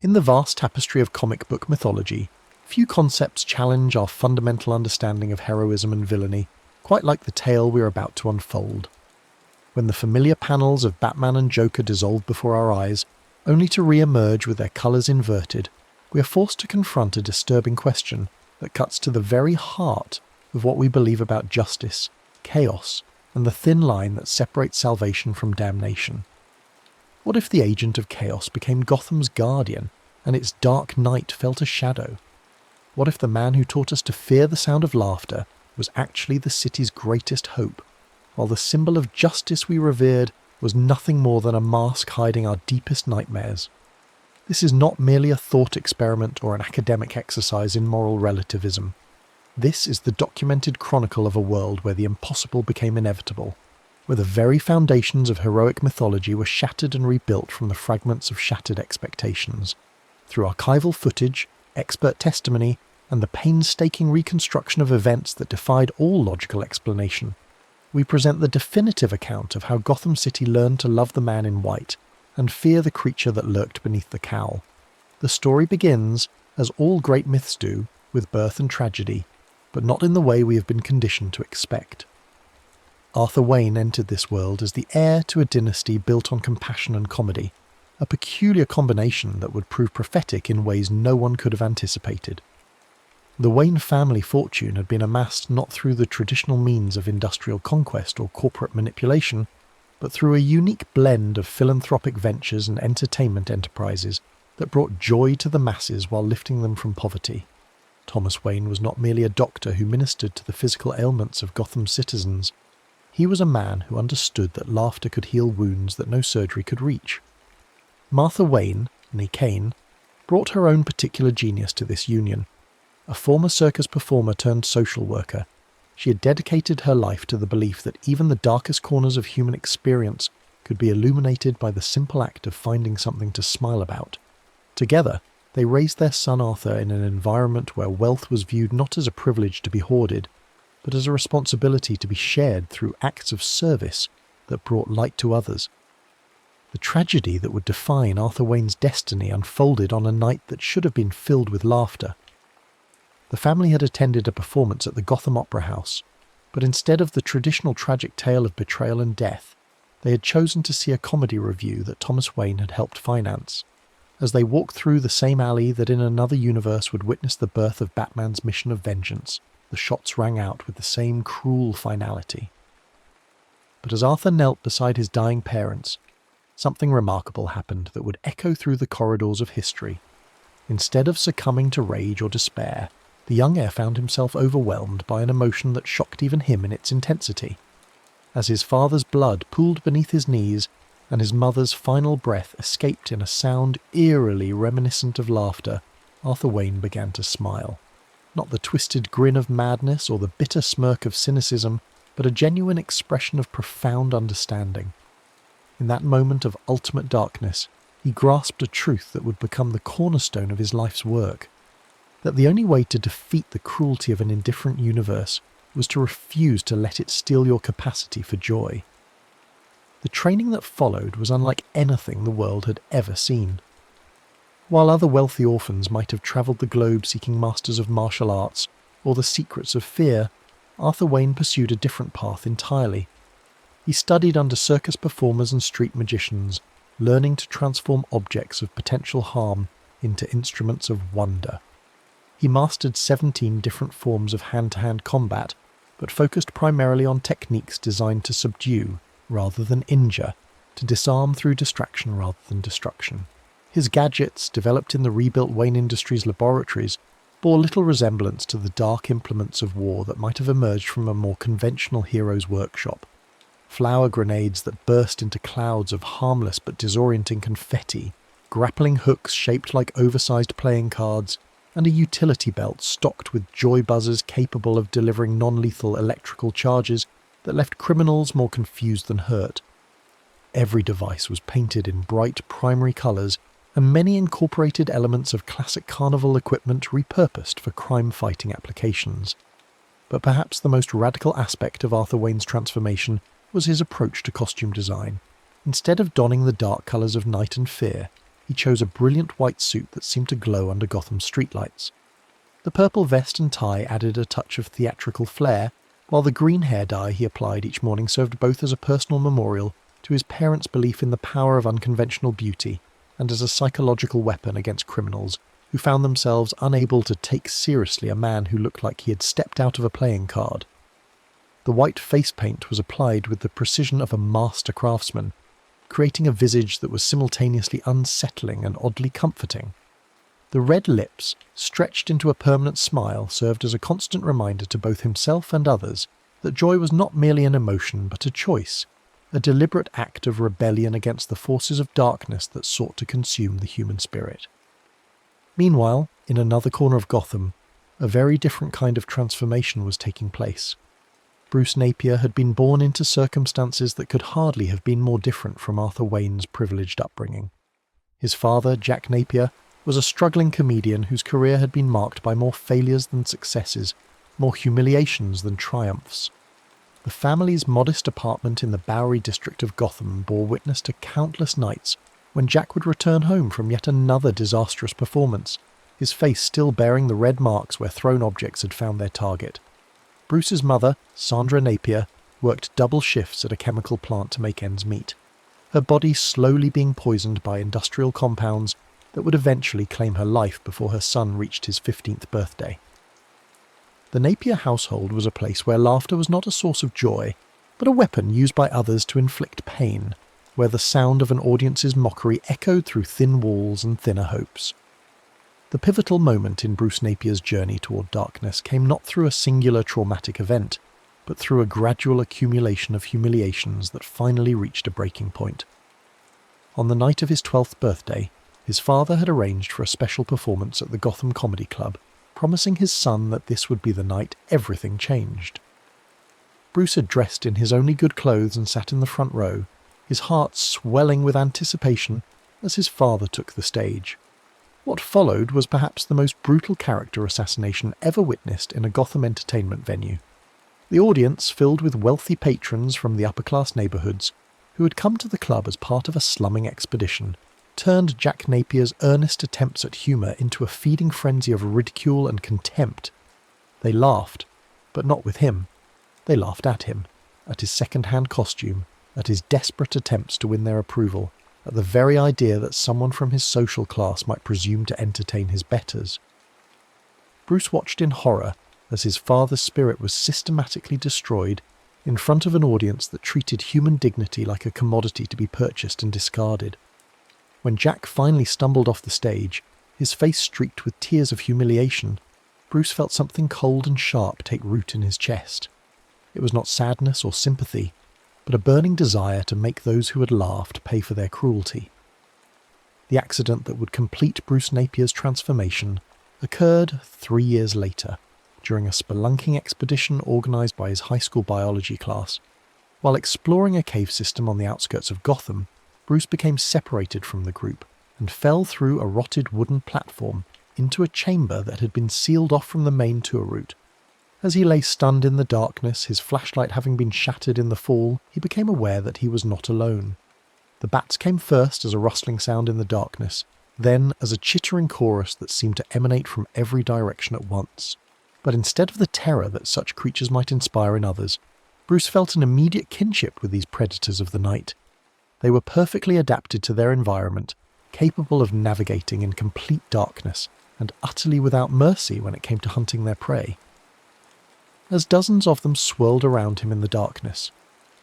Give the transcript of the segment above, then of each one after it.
In the vast tapestry of comic book mythology, few concepts challenge our fundamental understanding of heroism and villainy, quite like the tale we're about to unfold. When the familiar panels of Batman and Joker dissolve before our eyes, only to re-emerge with their colours inverted, we are forced to confront a disturbing question that cuts to the very heart of what we believe about justice, chaos, and the thin line that separates salvation from damnation. What if the agent of chaos became Gotham's guardian, and its dark night felt a shadow? What if the man who taught us to fear the sound of laughter was actually the city's greatest hope, while the symbol of justice we revered was nothing more than a mask hiding our deepest nightmares? This is not merely a thought experiment or an academic exercise in moral relativism. This is the documented chronicle of a world where the impossible became inevitable, where the very foundations of heroic mythology were shattered and rebuilt from the fragments of shattered expectations. Through archival footage, expert testimony, and the painstaking reconstruction of events that defied all logical explanation, we present the definitive account of how Gotham City learned to love the man in white and fear the creature that lurked beneath the cowl. The story begins, as all great myths do, with birth and tragedy, but not in the way we have been conditioned to expect. Arthur Wayne entered this world as the heir to a dynasty built on compassion and comedy, a peculiar combination that would prove prophetic in ways no one could have anticipated. The Wayne family fortune had been amassed not through the traditional means of industrial conquest or corporate manipulation, but through a unique blend of philanthropic ventures and entertainment enterprises that brought joy to the masses while lifting them from poverty. Thomas Wayne was not merely a doctor who ministered to the physical ailments of Gotham's citizens. He was a man who understood that laughter could heal wounds that no surgery could reach. Martha Wayne, née Kane, brought her own particular genius to this union. A former circus performer turned social worker, she had dedicated her life to the belief that even the darkest corners of human experience could be illuminated by the simple act of finding something to smile about. Together, they raised their son Arthur in an environment where wealth was viewed not as a privilege to be hoarded, but as a responsibility to be shared through acts of service that brought light to others. The tragedy that would define Arthur Wayne's destiny unfolded on a night that should have been filled with laughter. The family had attended a performance at the Gotham Opera House, but instead of the traditional tragic tale of betrayal and death, they had chosen to see a comedy revue that Thomas Wayne had helped finance. As they walked through the same alley that in another universe would witness the birth of Batman's mission of vengeance, the shots rang out with the same cruel finality. But as Arthur knelt beside his dying parents, something remarkable happened that would echo through the corridors of history. Instead of succumbing to rage or despair, the young heir found himself overwhelmed by an emotion that shocked even him in its intensity. As his father's blood pooled beneath his knees, and his mother's final breath escaped in a sound eerily reminiscent of laughter, Arthur Wayne began to smile. Not the twisted grin of madness or the bitter smirk of cynicism, but a genuine expression of profound understanding. In that moment of ultimate darkness, he grasped a truth that would become the cornerstone of his life's work. That the only way to defeat the cruelty of an indifferent universe was to refuse to let it steal your capacity for joy. The training that followed was unlike anything the world had ever seen. While other wealthy orphans might have travelled the globe seeking masters of martial arts or the secrets of fear, Arthur Wayne pursued a different path entirely. He studied under circus performers and street magicians, learning to transform objects of potential harm into instruments of wonder. He mastered 17 different forms of hand-to-hand combat, but focused primarily on techniques designed to subdue rather than injure, to disarm through distraction rather than destruction. His gadgets, developed in the rebuilt Wayne Industries laboratories, bore little resemblance to the dark implements of war that might have emerged from a more conventional hero's workshop. Flower grenades that burst into clouds of harmless but disorienting confetti, grappling hooks shaped like oversized playing cards, and a utility belt stocked with joy buzzers capable of delivering non-lethal electrical charges that left criminals more confused than hurt. Every device was painted in bright primary colours, and many incorporated elements of classic carnival equipment repurposed for crime-fighting applications. But perhaps the most radical aspect of Arthur Wayne's transformation was his approach to costume design. Instead of donning the dark colours of night and fear, he chose a brilliant white suit that seemed to glow under Gotham's streetlights. The purple vest and tie added a touch of theatrical flair, while the green hair dye he applied each morning served both as a personal memorial to his parents' belief in the power of unconventional beauty and as a psychological weapon against criminals who found themselves unable to take seriously a man who looked like he had stepped out of a playing card. The white face paint was applied with the precision of a master craftsman, creating a visage that was simultaneously unsettling and oddly comforting. The red lips, stretched into a permanent smile, served as a constant reminder to both himself and others that joy was not merely an emotion but a choice, a deliberate act of rebellion against the forces of darkness that sought to consume the human spirit. Meanwhile, in another corner of Gotham, a very different kind of transformation was taking place. Bruce Napier had been born into circumstances that could hardly have been more different from Arthur Wayne's privileged upbringing. His father, Jack Napier, was a struggling comedian whose career had been marked by more failures than successes, more humiliations than triumphs. The family's modest apartment in the Bowery district of Gotham bore witness to countless nights when Jack would return home from yet another disastrous performance, his face still bearing the red marks where thrown objects had found their target. Bruce's mother, Sandra Napier, worked double shifts at a chemical plant to make ends meet, her body slowly being poisoned by industrial compounds that would eventually claim her life before her son reached his 15th birthday. The Napier household was a place where laughter was not a source of joy, but a weapon used by others to inflict pain, where the sound of an audience's mockery echoed through thin walls and thinner hopes. The pivotal moment in Bruce Napier's journey toward darkness came not through a singular traumatic event, but through a gradual accumulation of humiliations that finally reached a breaking point. On the night of his 12th birthday, his father had arranged for a special performance at the Gotham Comedy Club, promising his son that this would be the night everything changed. Bruce had dressed in his only good clothes and sat in the front row, his heart swelling with anticipation as his father took the stage. What followed was perhaps the most brutal character assassination ever witnessed in a Gotham entertainment venue. The audience, filled with wealthy patrons from the upper-class neighbourhoods, who had come to the club as part of a slumming expedition, turned Jack Napier's earnest attempts at humour into a feeding frenzy of ridicule and contempt. They laughed, but not with him. They laughed at him, at his second-hand costume, at his desperate attempts to win their approval, at the very idea that someone from his social class might presume to entertain his betters. Bruce watched in horror as his father's spirit was systematically destroyed in front of an audience that treated human dignity like a commodity to be purchased and discarded. When Jack finally stumbled off the stage, his face streaked with tears of humiliation, Bruce felt something cold and sharp take root in his chest. It was not sadness or sympathy, but a burning desire to make those who had laughed pay for their cruelty. The accident that would complete Bruce Napier's transformation occurred 3 years later, during a spelunking expedition organised by his high school biology class. While exploring a cave system on the outskirts of Gotham, Bruce became separated from the group and fell through a rotted wooden platform into a chamber that had been sealed off from the main tour route. As he lay stunned in the darkness, his flashlight having been shattered in the fall, he became aware that he was not alone. The bats came first as a rustling sound in the darkness, then as a chittering chorus that seemed to emanate from every direction at once. But instead of the terror that such creatures might inspire in others, Bruce felt an immediate kinship with these predators of the night. They were perfectly adapted to their environment, capable of navigating in complete darkness, and utterly without mercy when it came to hunting their prey. As dozens of them swirled around him in the darkness,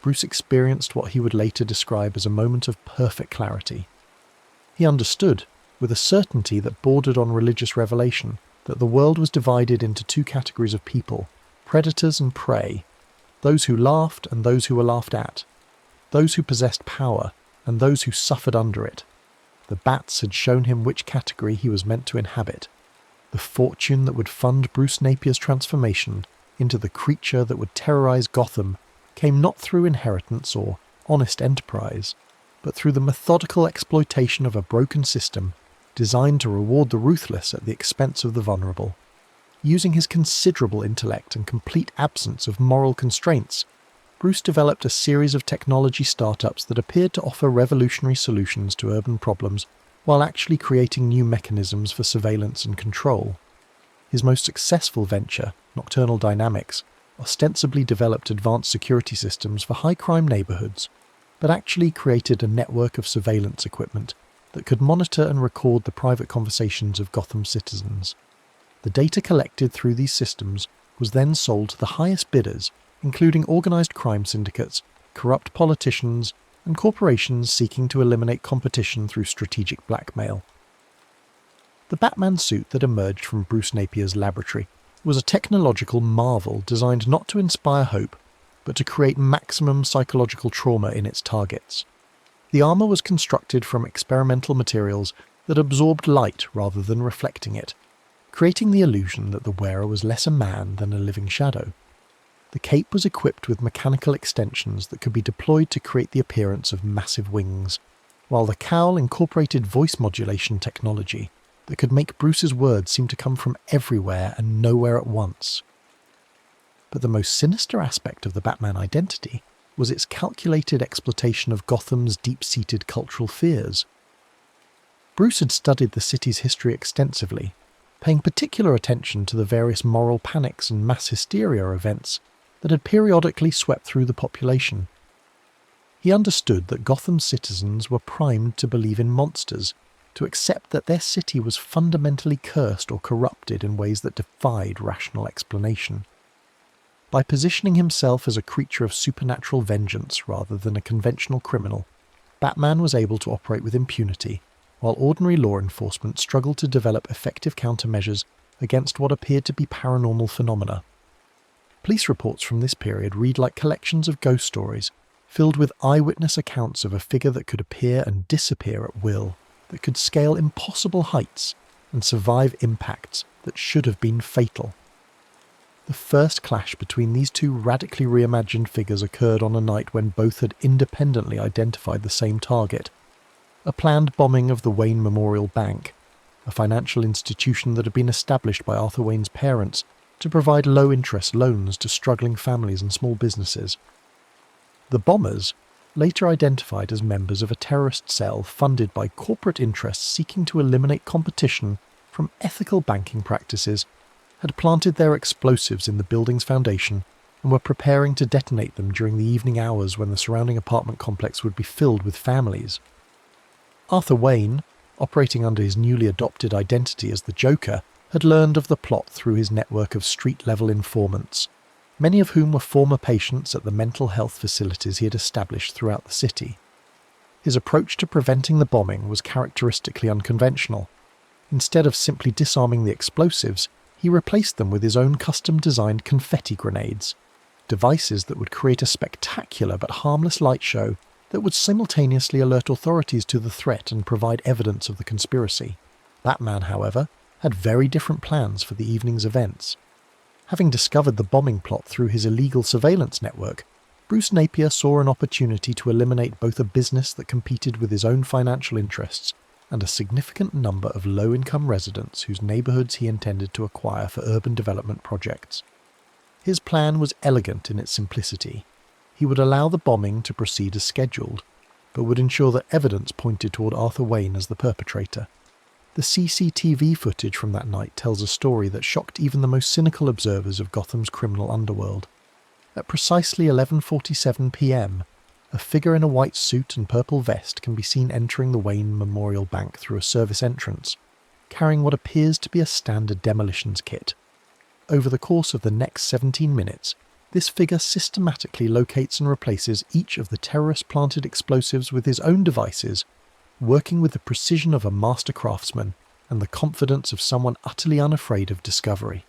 Bruce experienced what he would later describe as a moment of perfect clarity. He understood, with a certainty that bordered on religious revelation, that the world was divided into two categories of people, predators and prey, those who laughed and those who were laughed at, those who possessed power and those who suffered under it. The bats had shown him which category he was meant to inhabit. The fortune that would fund Bruce Napier's transformation into the creature that would terrorize Gotham came not through inheritance or honest enterprise, but through the methodical exploitation of a broken system designed to reward the ruthless at the expense of the vulnerable. Using his considerable intellect and complete absence of moral constraints, Bruce developed a series of technology startups that appeared to offer revolutionary solutions to urban problems while actually creating new mechanisms for surveillance and control. His most successful venture, Nocturnal Dynamics, ostensibly developed advanced security systems for high-crime neighborhoods, but actually created a network of surveillance equipment that could monitor and record the private conversations of Gotham's citizens. The data collected through these systems was then sold to the highest bidders, including organised crime syndicates, corrupt politicians, and corporations seeking to eliminate competition through strategic blackmail. The Batman suit that emerged from Bruce Napier's laboratory was a technological marvel designed not to inspire hope, but to create maximum psychological trauma in its targets. The armour was constructed from experimental materials that absorbed light rather than reflecting it, creating the illusion that the wearer was less a man than a living shadow. The cape was equipped with mechanical extensions that could be deployed to create the appearance of massive wings, while the cowl incorporated voice modulation technology that could make Bruce's words seem to come from everywhere and nowhere at once. But the most sinister aspect of the Batman identity was its calculated exploitation of Gotham's deep-seated cultural fears. Bruce had studied the city's history extensively, paying particular attention to the various moral panics and mass hysteria events that had periodically swept through the population. He understood that Gotham's citizens were primed to believe in monsters, to accept that their city was fundamentally cursed or corrupted in ways that defied rational explanation. By positioning himself as a creature of supernatural vengeance rather than a conventional criminal, Batman was able to operate with impunity, while ordinary law enforcement struggled to develop effective countermeasures against what appeared to be paranormal phenomena. Police reports from this period read like collections of ghost stories, filled with eyewitness accounts of a figure that could appear and disappear at will, that could scale impossible heights and survive impacts that should have been fatal. The first clash between these two radically reimagined figures occurred on a night when both had independently identified the same target: a planned bombing of the Wayne Memorial Bank, a financial institution that had been established by Arthur Wayne's parents to provide low-interest loans to struggling families and small businesses. The bombers, later identified as members of a terrorist cell funded by corporate interests seeking to eliminate competition from ethical banking practices, had planted their explosives in the building's foundation and were preparing to detonate them during the evening hours when the surrounding apartment complex would be filled with families. Arthur Wayne, operating under his newly adopted identity as the Joker, had learned of the plot through his network of street-level informants, many of whom were former patients at the mental health facilities he had established throughout the city. His approach to preventing the bombing was characteristically unconventional. Instead of simply disarming the explosives, he replaced them with his own custom-designed confetti grenades, devices that would create a spectacular but harmless light show that would simultaneously alert authorities to the threat and provide evidence of the conspiracy. Batman, however, had very different plans for the evening's events. Having discovered the bombing plot through his illegal surveillance network, Bruce Napier saw an opportunity to eliminate both a business that competed with his own financial interests and a significant number of low-income residents whose neighbourhoods he intended to acquire for urban development projects. His plan was elegant in its simplicity. He would allow the bombing to proceed as scheduled, but would ensure that evidence pointed toward Arthur Wayne as the perpetrator. The CCTV footage from that night tells a story that shocked even the most cynical observers of Gotham's criminal underworld. At precisely 11:47 p.m, a figure in a white suit and purple vest can be seen entering the Wayne Memorial Bank through a service entrance, carrying what appears to be a standard demolitions kit. Over the course of the next 17 minutes, this figure systematically locates and replaces each of the terrorist-planted explosives with his own devices, working with the precision of a master craftsman and the confidence of someone utterly unafraid of discovery.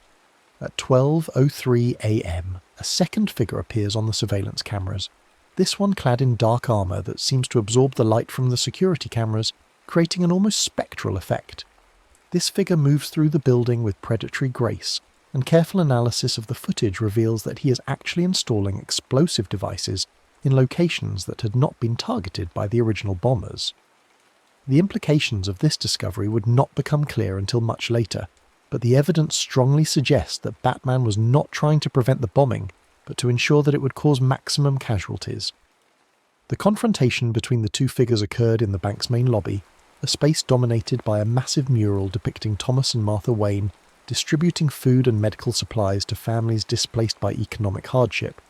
At 12:03 a.m, a second figure appears on the surveillance cameras, this one clad in dark armour that seems to absorb the light from the security cameras, creating an almost spectral effect. This figure moves through the building with predatory grace, and careful analysis of the footage reveals that he is actually installing explosive devices in locations that had not been targeted by the original bombers. The implications of this discovery would not become clear until much later, but the evidence strongly suggests that Batman was not trying to prevent the bombing, but to ensure that it would cause maximum casualties. The confrontation between the two figures occurred in the bank's main lobby, a space dominated by a massive mural depicting Thomas and Martha Wayne distributing food and medical supplies to families displaced by economic hardship.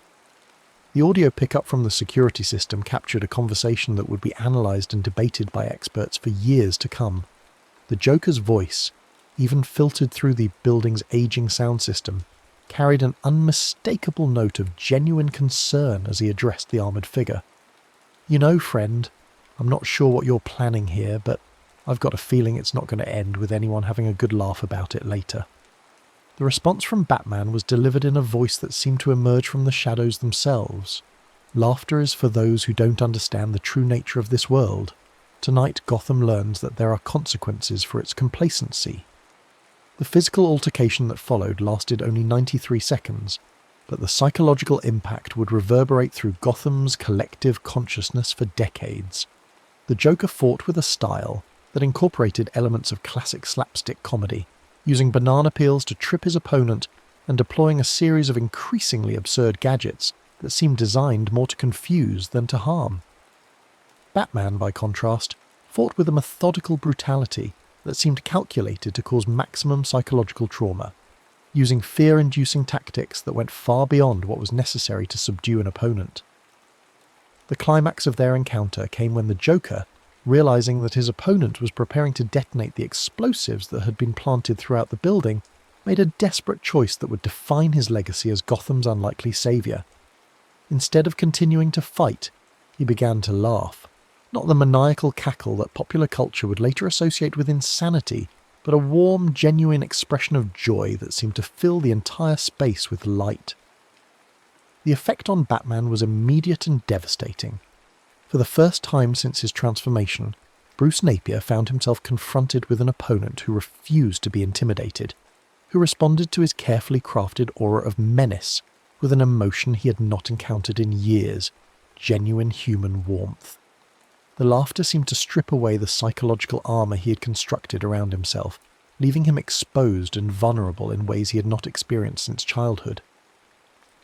The audio pickup from the security system captured a conversation that would be analysed and debated by experts for years to come. The Joker's voice, even filtered through the building's aging sound system, carried an unmistakable note of genuine concern as he addressed the armoured figure. "You know, friend, I'm not sure what you're planning here, but I've got a feeling it's not going to end with anyone having a good laugh about it later." The response from Batman was delivered in a voice that seemed to emerge from the shadows themselves. "Laughter is for those who don't understand the true nature of this world. Tonight Gotham learns that there are consequences for its complacency." The physical altercation that followed lasted only 93 seconds, but the psychological impact would reverberate through Gotham's collective consciousness for decades. The Joker fought with a style that incorporated elements of classic slapstick comedy, using banana peels to trip his opponent and deploying a series of increasingly absurd gadgets that seemed designed more to confuse than to harm. Batman, by contrast, fought with a methodical brutality that seemed calculated to cause maximum psychological trauma, using fear-inducing tactics that went far beyond what was necessary to subdue an opponent. The climax of their encounter came when the Joker, realizing that his opponent was preparing to detonate the explosives that had been planted throughout the building, made a desperate choice that would define his legacy as Gotham's unlikely savior. Instead of continuing to fight, he began to laugh. Not the maniacal cackle that popular culture would later associate with insanity, but a warm, genuine expression of joy that seemed to fill the entire space with light. The effect on Batman was immediate and devastating. For the first time since his transformation, Bruce Napier found himself confronted with an opponent who refused to be intimidated, who responded to his carefully crafted aura of menace with an emotion he had not encountered in years, genuine human warmth. The laughter seemed to strip away the psychological armour he had constructed around himself, leaving him exposed and vulnerable in ways he had not experienced since childhood.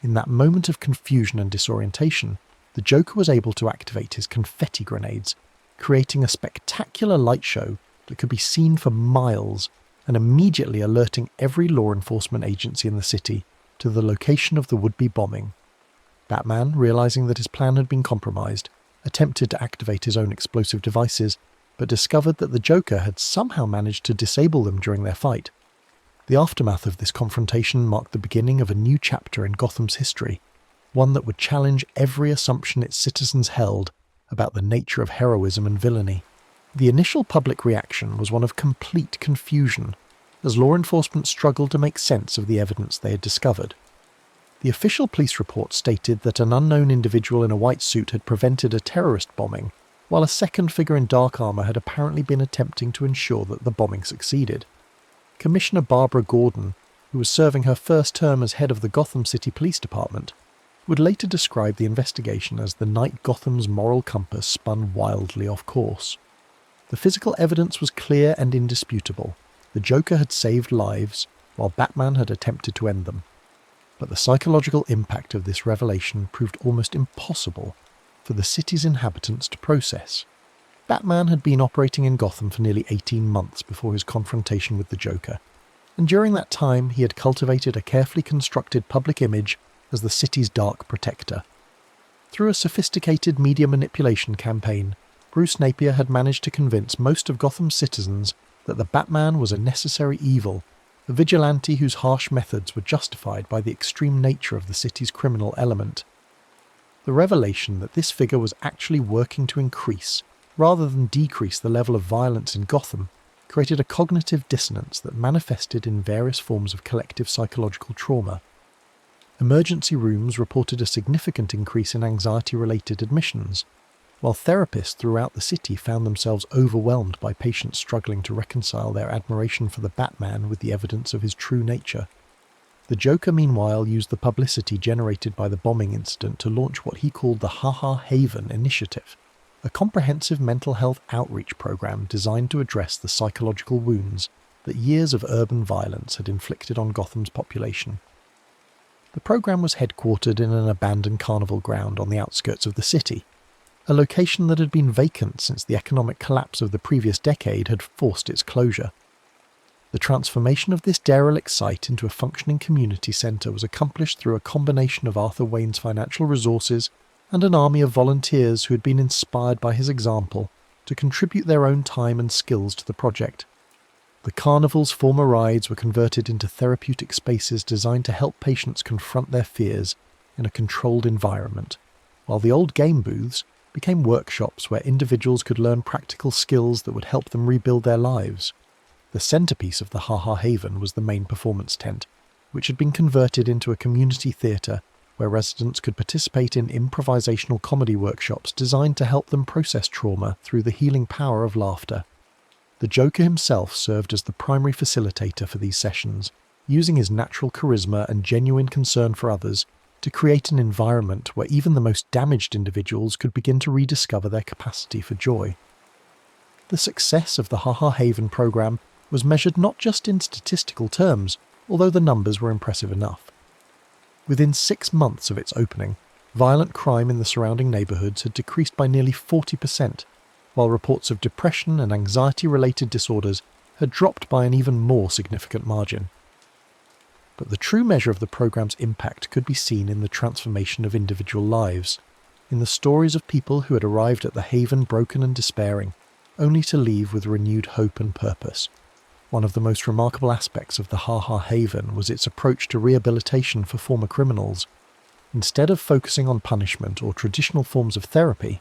In that moment of confusion and disorientation, the Joker was able to activate his confetti grenades, creating a spectacular light show that could be seen for miles and immediately alerting every law enforcement agency in the city to the location of the would-be bombing. Batman, realizing that his plan had been compromised, attempted to activate his own explosive devices, but discovered that the Joker had somehow managed to disable them during their fight. The aftermath of this confrontation marked the beginning of a new chapter in Gotham's history, one that would challenge every assumption its citizens held about the nature of heroism and villainy. The initial public reaction was one of complete confusion, as law enforcement struggled to make sense of the evidence they had discovered. The official police report stated that an unknown individual in a white suit had prevented a terrorist bombing, while a second figure in dark armour had apparently been attempting to ensure that the bombing succeeded. Commissioner Barbara Gordon, who was serving her first term as head of the Gotham City Police Department, would later describe the investigation as the night Gotham's moral compass spun wildly off course. The physical evidence was clear and indisputable. The Joker had saved lives, while Batman had attempted to end them. But the psychological impact of this revelation proved almost impossible for the city's inhabitants to process. Batman had been operating in Gotham for nearly 18 months before his confrontation with the Joker, and during that time he had cultivated a carefully constructed public image as the city's dark protector. Through a sophisticated media manipulation campaign, Bruce Napier had managed to convince most of Gotham's citizens that the Batman was a necessary evil, a vigilante whose harsh methods were justified by the extreme nature of the city's criminal element. The revelation that this figure was actually working to increase, rather than decrease the level of violence in Gotham, created a cognitive dissonance that manifested in various forms of collective psychological trauma. Emergency rooms reported a significant increase in anxiety-related admissions, while therapists throughout the city found themselves overwhelmed by patients struggling to reconcile their admiration for the Batman with the evidence of his true nature. The Joker, meanwhile, used the publicity generated by the bombing incident to launch what he called the Ha Ha Haven initiative, a comprehensive mental health outreach program designed to address the psychological wounds that years of urban violence had inflicted on Gotham's population. The program was headquartered in an abandoned carnival ground on the outskirts of the city, a location that had been vacant since the economic collapse of the previous decade had forced its closure. The transformation of this derelict site into a functioning community centre was accomplished through a combination of Arthur Wayne's financial resources and an army of volunteers who had been inspired by his example to contribute their own time and skills to the project. The carnival's former rides were converted into therapeutic spaces designed to help patients confront their fears in a controlled environment, while the old game booths became workshops where individuals could learn practical skills that would help them rebuild their lives. The centrepiece of the Ha Ha Haven was the main performance tent, which had been converted into a community theatre where residents could participate in improvisational comedy workshops designed to help them process trauma through the healing power of laughter. The Joker himself served as the primary facilitator for these sessions, using his natural charisma and genuine concern for others to create an environment where even the most damaged individuals could begin to rediscover their capacity for joy. The success of the Ha Ha Haven program was measured not just in statistical terms, although the numbers were impressive enough. Within 6 months of its opening, violent crime in the surrounding neighbourhoods had decreased by nearly 40%, while reports of depression and anxiety-related disorders had dropped by an even more significant margin. But the true measure of the programme's impact could be seen in the transformation of individual lives, in the stories of people who had arrived at the haven broken and despairing, only to leave with renewed hope and purpose. One of the most remarkable aspects of the Ha Ha Haven was its approach to rehabilitation for former criminals. Instead of focusing on punishment or traditional forms of therapy,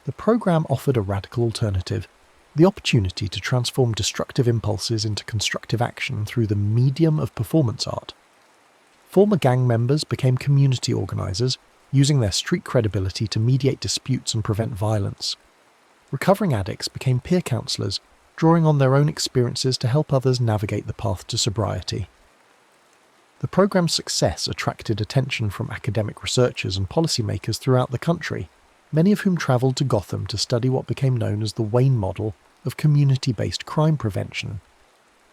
the programme offered a radical alternative, the opportunity to transform destructive impulses into constructive action through the medium of performance art. Former gang members became community organisers, using their street credibility to mediate disputes and prevent violence. Recovering addicts became peer counsellors, drawing on their own experiences to help others navigate the path to sobriety. The programme's success attracted attention from academic researchers and policymakers throughout the country, many of whom travelled to Gotham to study what became known as the Wayne model of community-based crime prevention.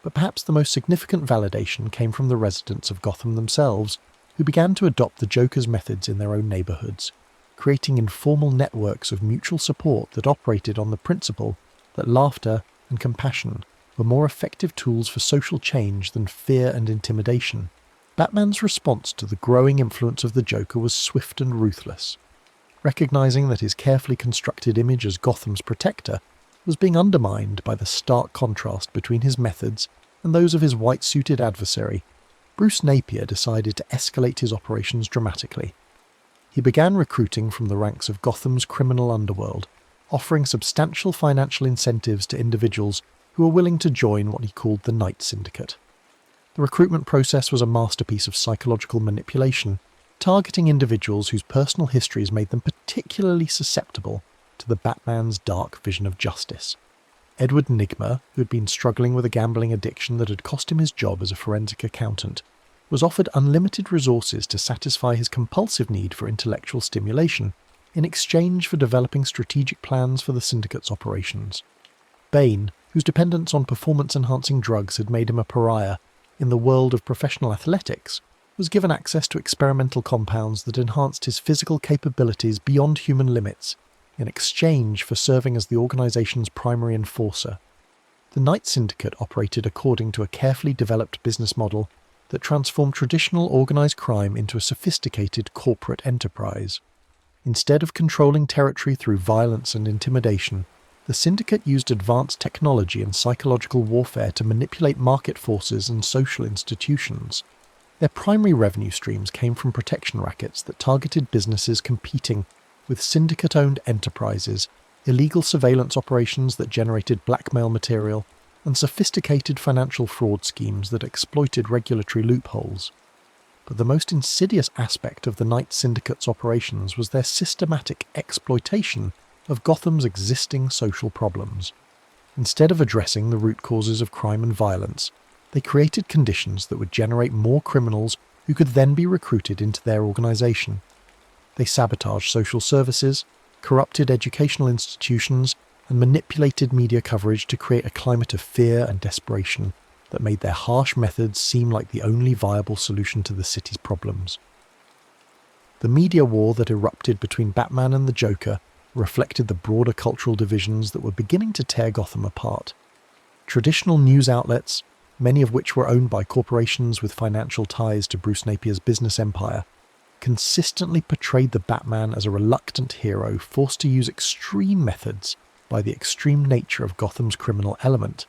But perhaps the most significant validation came from the residents of Gotham themselves, who began to adopt the Joker's methods in their own neighbourhoods, creating informal networks of mutual support that operated on the principle that laughter and compassion were more effective tools for social change than fear and intimidation. Batman's response to the growing influence of the Joker was swift and ruthless. Recognising that his carefully constructed image as Gotham's protector was being undermined by the stark contrast between his methods and those of his white-suited adversary, Bruce Napier decided to escalate his operations dramatically. He began recruiting from the ranks of Gotham's criminal underworld, offering substantial financial incentives to individuals who were willing to join what he called the Night Syndicate. The recruitment process was a masterpiece of psychological manipulation, targeting individuals whose personal histories made them particularly susceptible to the Batman's dark vision of justice. Edward Nygma, who had been struggling with a gambling addiction that had cost him his job as a forensic accountant, was offered unlimited resources to satisfy his compulsive need for intellectual stimulation in exchange for developing strategic plans for the syndicate's operations. Bane, whose dependence on performance-enhancing drugs had made him a pariah in the world of professional athletics, was given access to experimental compounds that enhanced his physical capabilities beyond human limits in exchange for serving as the organization's primary enforcer. The Night Syndicate operated according to a carefully developed business model that transformed traditional organized crime into a sophisticated corporate enterprise. Instead of controlling territory through violence and intimidation, the Syndicate used advanced technology and psychological warfare to manipulate market forces and social institutions. Their primary revenue streams came from protection rackets that targeted businesses competing with syndicate-owned enterprises, illegal surveillance operations that generated blackmail material, and sophisticated financial fraud schemes that exploited regulatory loopholes. But the most insidious aspect of the Night Syndicate's operations was their systematic exploitation of Gotham's existing social problems. Instead of addressing the root causes of crime and violence, they created conditions that would generate more criminals who could then be recruited into their organization. They sabotaged social services, corrupted educational institutions, and manipulated media coverage to create a climate of fear and desperation that made their harsh methods seem like the only viable solution to the city's problems. The media war that erupted between Batman and the Joker reflected the broader cultural divisions that were beginning to tear Gotham apart. Traditional news outlets, many of which were owned by corporations with financial ties to Bruce Napier's business empire, consistently portrayed the Batman as a reluctant hero forced to use extreme methods by the extreme nature of Gotham's criminal element.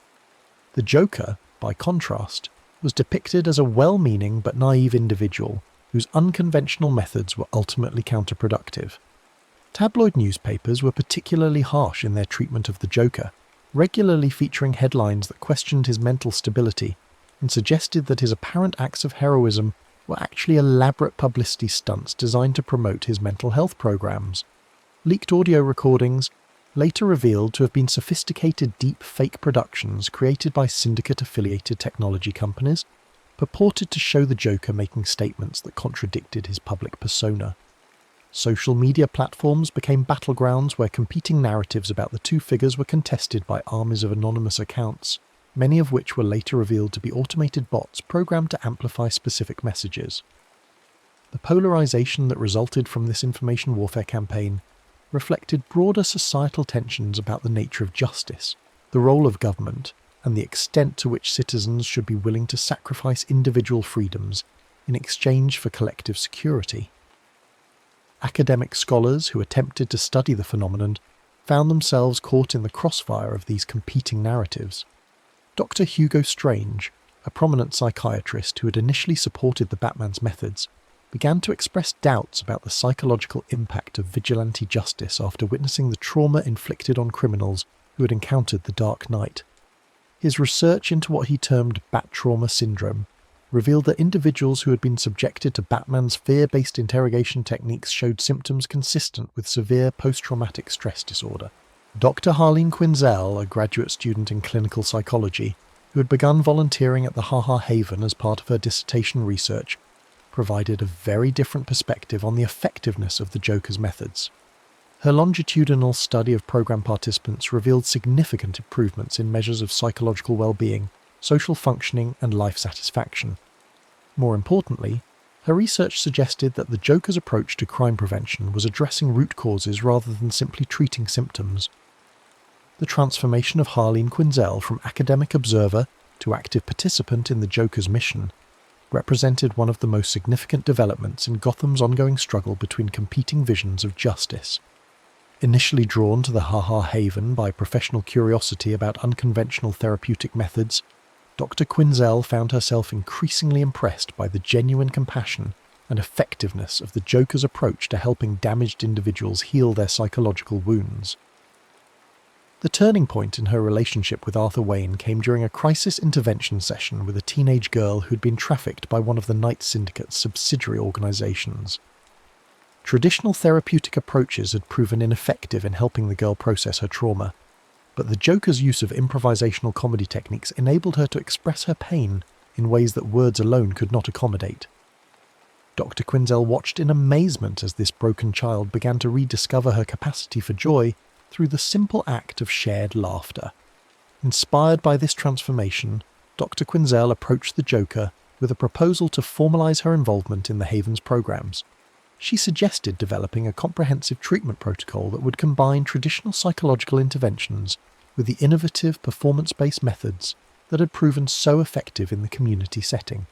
The Joker, by contrast, was depicted as a well-meaning but naive individual whose unconventional methods were ultimately counterproductive. Tabloid newspapers were particularly harsh in their treatment of the Joker, regularly featuring headlines that questioned his mental stability and suggested that his apparent acts of heroism were actually elaborate publicity stunts designed to promote his mental health programs. Leaked audio recordings, later revealed to have been sophisticated deep fake productions created by syndicate-affiliated technology companies, purported to show the Joker making statements that contradicted his public persona. Social media platforms became battlegrounds where competing narratives about the two figures were contested by armies of anonymous accounts, many of which were later revealed to be automated bots programmed to amplify specific messages. The polarization that resulted from this information warfare campaign reflected broader societal tensions about the nature of justice, the role of government, and the extent to which citizens should be willing to sacrifice individual freedoms in exchange for collective security. Academic scholars who attempted to study the phenomenon found themselves caught in the crossfire of these competing narratives. Dr. Hugo Strange, a prominent psychiatrist who had initially supported the Batman's methods, began to express doubts about the psychological impact of vigilante justice after witnessing the trauma inflicted on criminals who had encountered the Dark Knight. His research into what he termed Bat Trauma Syndrome revealed that individuals who had been subjected to Batman's fear-based interrogation techniques showed symptoms consistent with severe post-traumatic stress disorder. Dr. Harleen Quinzel, a graduate student in clinical psychology, who had begun volunteering at the Ha Ha Haven as part of her dissertation research, provided a very different perspective on the effectiveness of the Joker's methods. Her longitudinal study of program participants revealed significant improvements in measures of psychological well-being, social functioning, and life satisfaction. More importantly, her research suggested that the Joker's approach to crime prevention was addressing root causes rather than simply treating symptoms. The transformation of Harleen Quinzel from academic observer to active participant in the Joker's mission represented one of the most significant developments in Gotham's ongoing struggle between competing visions of justice. Initially drawn to the Ha Ha Haven by professional curiosity about unconventional therapeutic methods, Dr. Quinzel found herself increasingly impressed by the genuine compassion and effectiveness of the Joker's approach to helping damaged individuals heal their psychological wounds. The turning point in her relationship with Arthur Wayne came during a crisis intervention session with a teenage girl who'd been trafficked by one of the Knight Syndicate's subsidiary organizations. Traditional therapeutic approaches had proven ineffective in helping the girl process her trauma, but the Joker's use of improvisational comedy techniques enabled her to express her pain in ways that words alone could not accommodate. Dr. Quinzel watched in amazement as this broken child began to rediscover her capacity for joy through the simple act of shared laughter. Inspired by this transformation, Dr. Quinzel approached the Joker with a proposal to formalize her involvement in the Haven's programs. She suggested developing a comprehensive treatment protocol that would combine traditional psychological interventions with the innovative performance-based methods that had proven so effective in the community setting.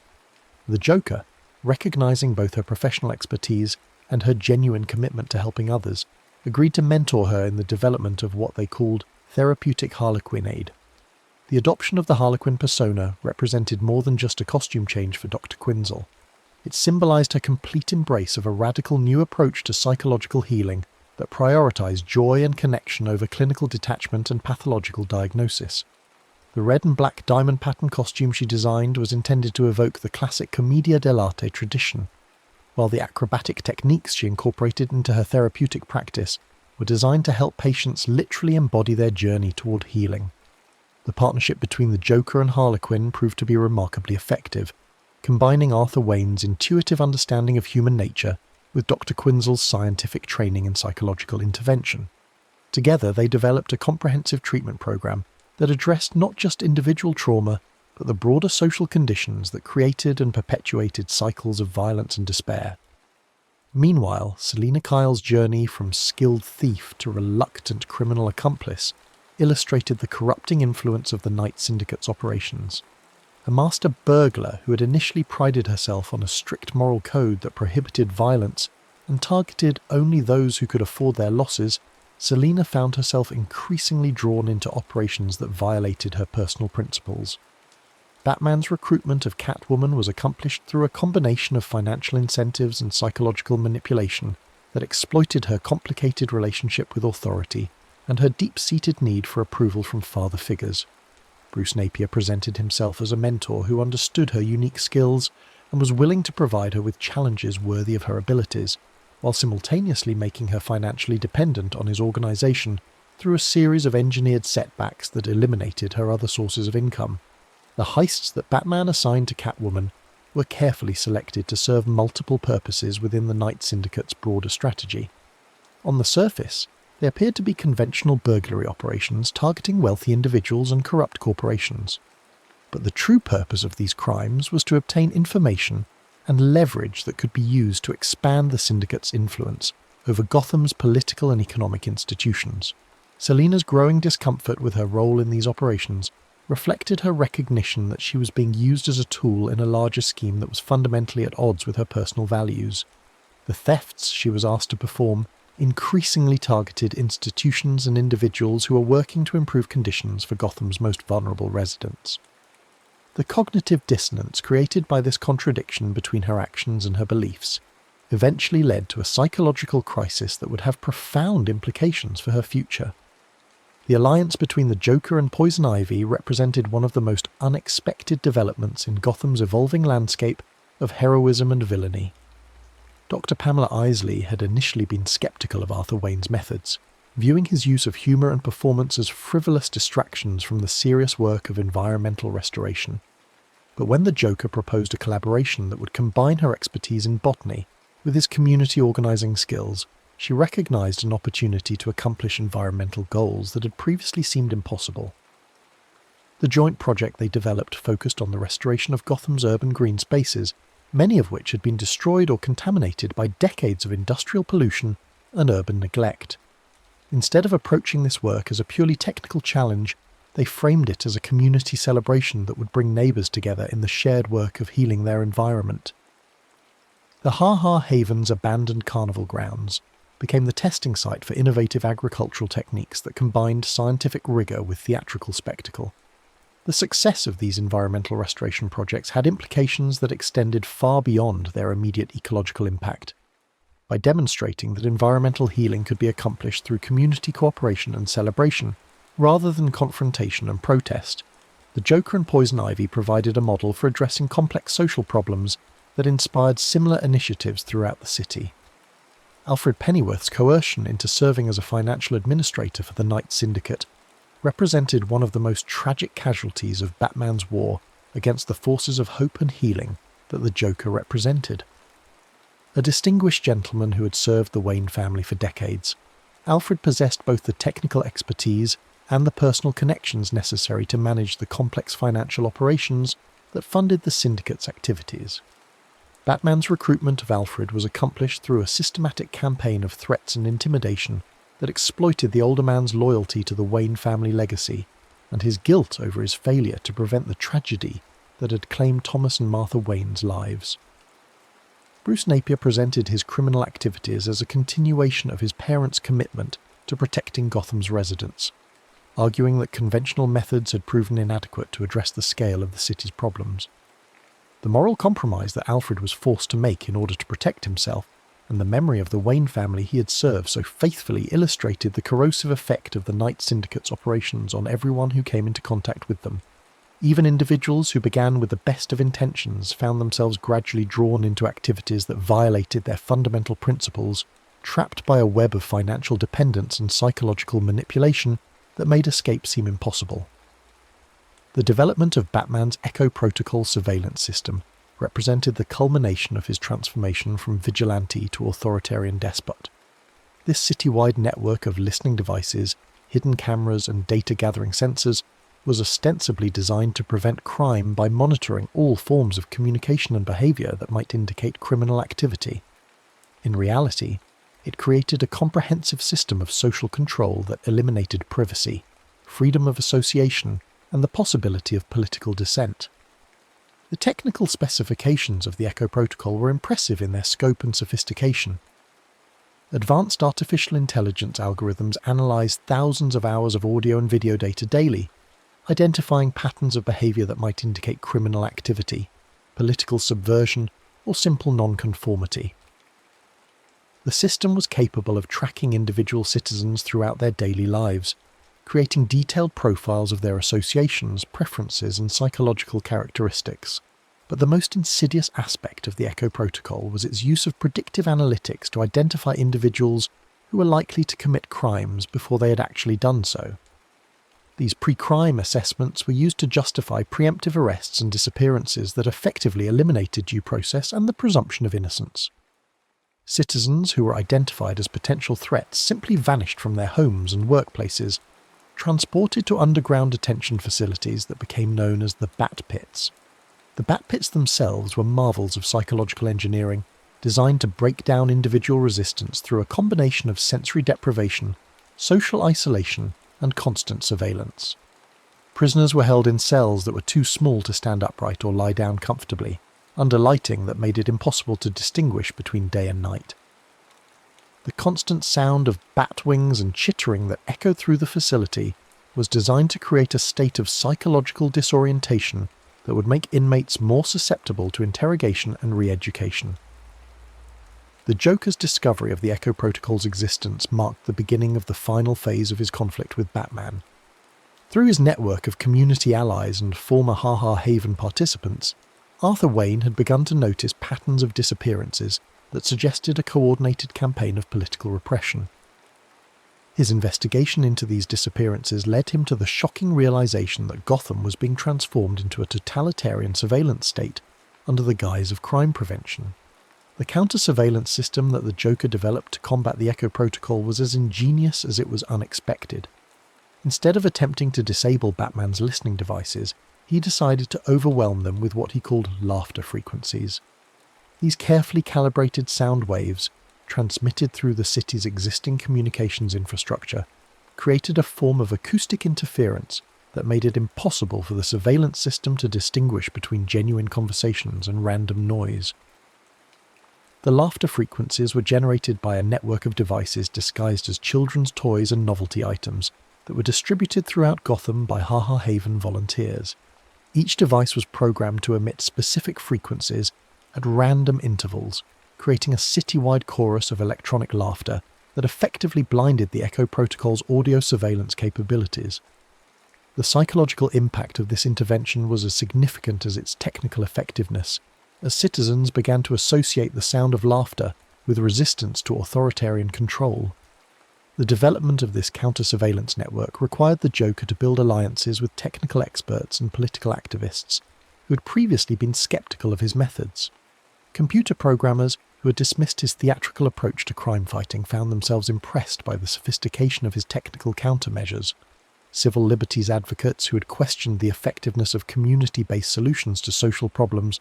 The Joker, recognizing both her professional expertise and her genuine commitment to helping others, agreed to mentor her in the development of what they called therapeutic Harlequin aid. The adoption of the Harlequin persona represented more than just a costume change for Dr. Quinzel. It symbolized her complete embrace of a radical new approach to psychological healing that prioritized joy and connection over clinical detachment and pathological diagnosis. The red and black diamond pattern costume she designed was intended to evoke the classic commedia dell'arte tradition, while the acrobatic techniques she incorporated into her therapeutic practice were designed to help patients literally embody their journey toward healing. The partnership between the Joker and Harlequin proved to be remarkably effective, combining Arthur Wayne's intuitive understanding of human nature with Dr. Quinzel's scientific training in psychological intervention. Together, they developed a comprehensive treatment program that addressed not just individual trauma, but the broader social conditions that created and perpetuated cycles of violence and despair. Meanwhile, Selina Kyle's journey from skilled thief to reluctant criminal accomplice illustrated the corrupting influence of the Night Syndicate's operations. A master burglar who had initially prided herself on a strict moral code that prohibited violence and targeted only those who could afford their losses, Selina found herself increasingly drawn into operations that violated her personal principles. Batman's recruitment of Catwoman was accomplished through a combination of financial incentives and psychological manipulation that exploited her complicated relationship with authority and her deep-seated need for approval from father figures. Bruce Napier presented himself as a mentor who understood her unique skills and was willing to provide her with challenges worthy of her abilities, while simultaneously making her financially dependent on his organisation through a series of engineered setbacks that eliminated her other sources of income. The heists that Batman assigned to Catwoman were carefully selected to serve multiple purposes within the Night Syndicate's broader strategy. On the surface, they appeared to be conventional burglary operations targeting wealthy individuals and corrupt corporations. But the true purpose of these crimes was to obtain information and leverage that could be used to expand the Syndicate's influence over Gotham's political and economic institutions. Selina's growing discomfort with her role in these operations reflected her recognition that she was being used as a tool in a larger scheme that was fundamentally at odds with her personal values. The thefts she was asked to perform increasingly targeted institutions and individuals who were working to improve conditions for Gotham's most vulnerable residents. The cognitive dissonance created by this contradiction between her actions and her beliefs eventually led to a psychological crisis that would have profound implications for her future. The alliance between the Joker and Poison Ivy represented one of the most unexpected developments in Gotham's evolving landscape of heroism and villainy. Dr. Pamela Isley had initially been skeptical of Arthur Wayne's methods, viewing his use of humour and performance as frivolous distractions from the serious work of environmental restoration. But when the Joker proposed a collaboration that would combine her expertise in botany with his community organising skills, she recognised an opportunity to accomplish environmental goals that had previously seemed impossible. The joint project they developed focused on the restoration of Gotham's urban green spaces, many of which had been destroyed or contaminated by decades of industrial pollution and urban neglect. Instead of approaching this work as a purely technical challenge, they framed it as a community celebration that would bring neighbours together in the shared work of healing their environment. The Ha Ha Haven's abandoned carnival grounds became the testing site for innovative agricultural techniques that combined scientific rigour with theatrical spectacle. The success of these environmental restoration projects had implications that extended far beyond their immediate ecological impact. By demonstrating that environmental healing could be accomplished through community cooperation and celebration, rather than confrontation and protest, the Joker and Poison Ivy provided a model for addressing complex social problems that inspired similar initiatives throughout the city. Alfred Pennyworth's coercion into serving as a financial administrator for the Night Syndicate represented one of the most tragic casualties of Batman's war against the forces of hope and healing that the Joker represented. A distinguished gentleman who had served the Wayne family for decades, Alfred possessed both the technical expertise and the personal connections necessary to manage the complex financial operations that funded the Syndicate's activities. Batman's recruitment of Alfred was accomplished through a systematic campaign of threats and intimidation that exploited the older man's loyalty to the Wayne family legacy and his guilt over his failure to prevent the tragedy that had claimed Thomas and Martha Wayne's lives. Bruce Napier presented his criminal activities as a continuation of his parents' commitment to protecting Gotham's residents, arguing that conventional methods had proven inadequate to address the scale of the city's problems. The moral compromise that Alfred was forced to make in order to protect himself, and the memory of the Wayne family he had served so faithfully illustrated the corrosive effect of the Night Syndicate's operations on everyone who came into contact with them. Even individuals who began with the best of intentions found themselves gradually drawn into activities that violated their fundamental principles, trapped by a web of financial dependence and psychological manipulation that made escape seem impossible. The development of Batman's Echo Protocol surveillance system represented the culmination of his transformation from vigilante to authoritarian despot. This citywide network of listening devices, hidden cameras and data-gathering sensors was ostensibly designed to prevent crime by monitoring all forms of communication and behaviour that might indicate criminal activity. In reality, it created a comprehensive system of social control that eliminated privacy, freedom of association, and the possibility of political dissent. The technical specifications of the Echo Protocol were impressive in their scope and sophistication. Advanced artificial intelligence algorithms analyzed thousands of hours of audio and video data daily, identifying patterns of behavior that might indicate criminal activity, political subversion, or simple nonconformity. The system was capable of tracking individual citizens throughout their daily lives, creating detailed profiles of their associations, preferences, and psychological characteristics. But the most insidious aspect of the Echo Protocol was its use of predictive analytics to identify individuals who were likely to commit crimes before they had actually done so. These pre-crime assessments were used to justify preemptive arrests and disappearances that effectively eliminated due process and the presumption of innocence. Citizens who were identified as potential threats simply vanished from their homes and workplaces, transported to underground detention facilities that became known as the Bat Pits. The Bat Pits themselves were marvels of psychological engineering, designed to break down individual resistance through a combination of sensory deprivation, social isolation, and constant surveillance. Prisoners were held in cells that were too small to stand upright or lie down comfortably, under lighting that made it impossible to distinguish between day and night. The constant sound of bat wings and chittering that echoed through the facility was designed to create a state of psychological disorientation that would make inmates more susceptible to interrogation and re-education. The Joker's discovery of the Echo Protocol's existence marked the beginning of the final phase of his conflict with Batman. Through his network of community allies and former Ha Ha Haven participants, Arthur Wayne had begun to notice patterns of disappearances that suggested a coordinated campaign of political repression. His investigation into these disappearances led him to the shocking realization that Gotham was being transformed into a totalitarian surveillance state under the guise of crime prevention. The counter-surveillance system that the Joker developed to combat the Echo Protocol was as ingenious as it was unexpected. Instead of attempting to disable Batman's listening devices, he decided to overwhelm them with what he called laughter frequencies. These carefully calibrated sound waves, transmitted through the city's existing communications infrastructure, created a form of acoustic interference that made it impossible for the surveillance system to distinguish between genuine conversations and random noise. The laughter frequencies were generated by a network of devices disguised as children's toys and novelty items that were distributed throughout Gotham by Ha Ha Haven volunteers. Each device was programmed to emit specific frequencies at random intervals, creating a citywide chorus of electronic laughter that effectively blinded the Echo Protocol's audio surveillance capabilities. The psychological impact of this intervention was as significant as its technical effectiveness, as citizens began to associate the sound of laughter with resistance to authoritarian control. The development of this counter-surveillance network required the Joker to build alliances with technical experts and political activists who had previously been skeptical of his methods. Computer programmers who had dismissed his theatrical approach to crime fighting found themselves impressed by the sophistication of his technical countermeasures. Civil liberties advocates who had questioned the effectiveness of community-based solutions to social problems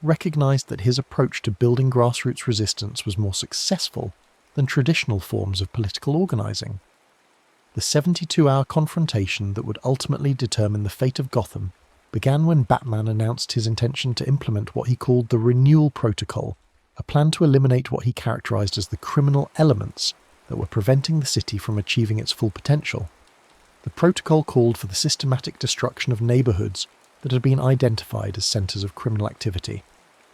recognized that his approach to building grassroots resistance was more successful than traditional forms of political organizing. The 72-hour confrontation that would ultimately determine the fate of Gotham began when Batman announced his intention to implement what he called the Renewal Protocol, a plan to eliminate what he characterized as the criminal elements that were preventing the city from achieving its full potential. The protocol called for the systematic destruction of neighborhoods that had been identified as centers of criminal activity,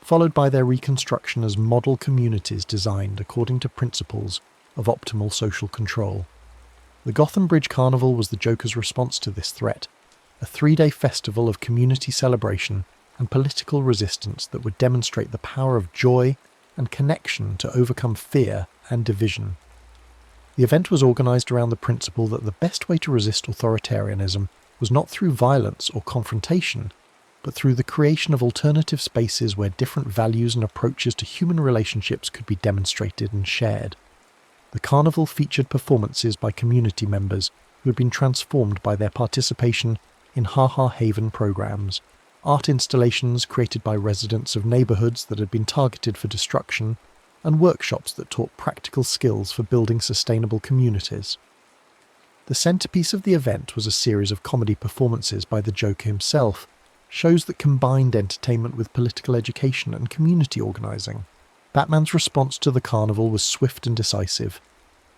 followed by their reconstruction as model communities designed according to principles of optimal social control. The Gotham Bridge Carnival was the Joker's response to this threat, a 3-day festival of community celebration and political resistance that would demonstrate the power of joy and connection to overcome fear and division. The event was organized around the principle that the best way to resist authoritarianism was not through violence or confrontation, but through the creation of alternative spaces where different values and approaches to human relationships could be demonstrated and shared. The carnival featured performances by community members who had been transformed by their participation in Ha Ha Haven programs, art installations created by residents of neighborhoods that had been targeted for destruction, and workshops that taught practical skills for building sustainable communities. The centerpiece of the event was a series of comedy performances by the Joker himself, shows that combined entertainment with political education and community organizing. Batman's response to the carnival was swift and decisive.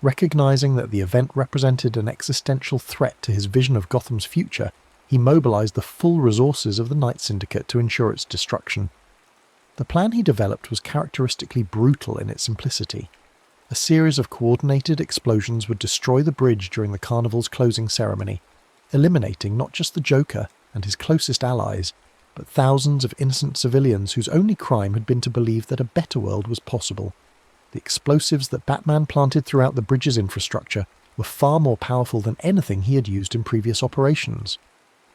Recognizing that the event represented an existential threat to his vision of Gotham's future, he mobilized the full resources of the Night Syndicate to ensure its destruction. The plan he developed was characteristically brutal in its simplicity. A series of coordinated explosions would destroy the bridge during the carnival's closing ceremony, eliminating not just the Joker and his closest allies, but thousands of innocent civilians whose only crime had been to believe that a better world was possible. The explosives that Batman planted throughout the bridge's infrastructure were far more powerful than anything he had used in previous operations.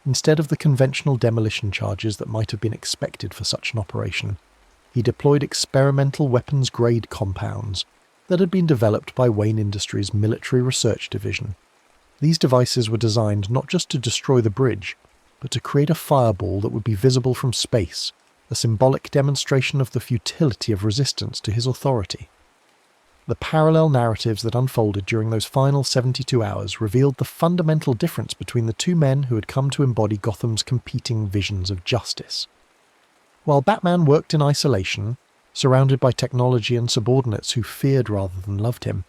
Instead of the conventional demolition charges that might have been expected for such an operation, he deployed experimental weapons-grade compounds that had been developed by Wayne Industries' Military Research Division. These devices were designed not just to destroy the bridge, but to create a fireball that would be visible from space, a symbolic demonstration of the futility of resistance to his authority. The parallel narratives that unfolded during those final 72 hours revealed the fundamental difference between the two men who had come to embody Gotham's competing visions of justice. While Batman worked in isolation, surrounded by technology and subordinates who feared rather than loved him,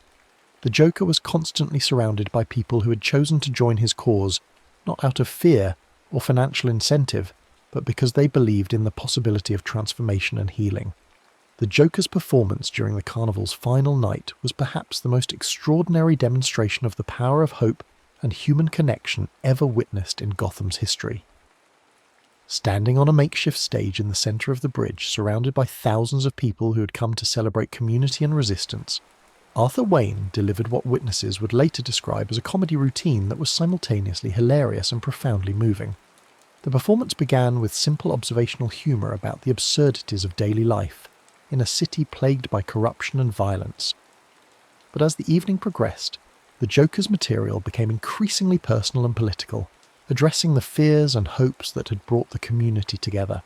the Joker was constantly surrounded by people who had chosen to join his cause, not out of fear or financial incentive, but because they believed in the possibility of transformation and healing. The Joker's performance during the carnival's final night was perhaps the most extraordinary demonstration of the power of hope and human connection ever witnessed in Gotham's history. Standing on a makeshift stage in the centre of the bridge, surrounded by thousands of people who had come to celebrate community and resistance, Arthur Wayne delivered what witnesses would later describe as a comedy routine that was simultaneously hilarious and profoundly moving. The performance began with simple observational humour about the absurdities of daily life in a city plagued by corruption and violence. But as the evening progressed, the Joker's material became increasingly personal and political, addressing the fears and hopes that had brought the community together.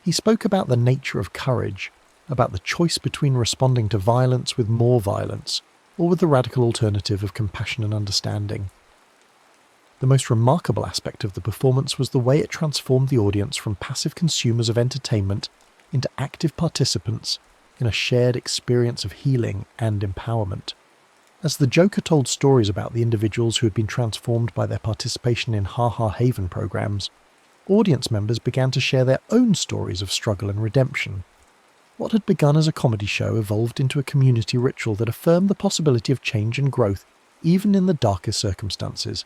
He spoke about the nature of courage, about the choice between responding to violence with more violence, or with the radical alternative of compassion and understanding. The most remarkable aspect of the performance was the way it transformed the audience from passive consumers of entertainment into active participants in a shared experience of healing and empowerment. As the Joker told stories about the individuals who had been transformed by their participation in Ha Ha Haven programs, audience members began to share their own stories of struggle and redemption. What had begun as a comedy show evolved into a community ritual that affirmed the possibility of change and growth, even in the darkest circumstances.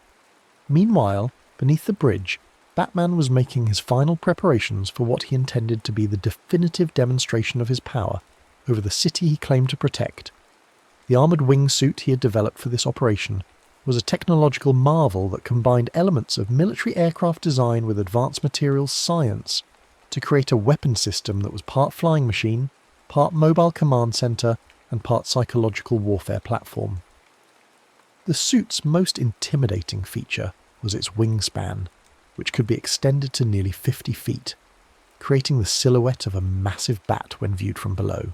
Meanwhile, beneath the bridge, Batman was making his final preparations for what he intended to be the definitive demonstration of his power over the city he claimed to protect. The armoured wingsuit he had developed for this operation was a technological marvel that combined elements of military aircraft design with advanced materials science to create a weapon system that was part flying machine, part mobile command centre, and part psychological warfare platform. The suit's most intimidating feature was its wingspan, which could be extended to nearly 50 feet, creating the silhouette of a massive bat when viewed from below.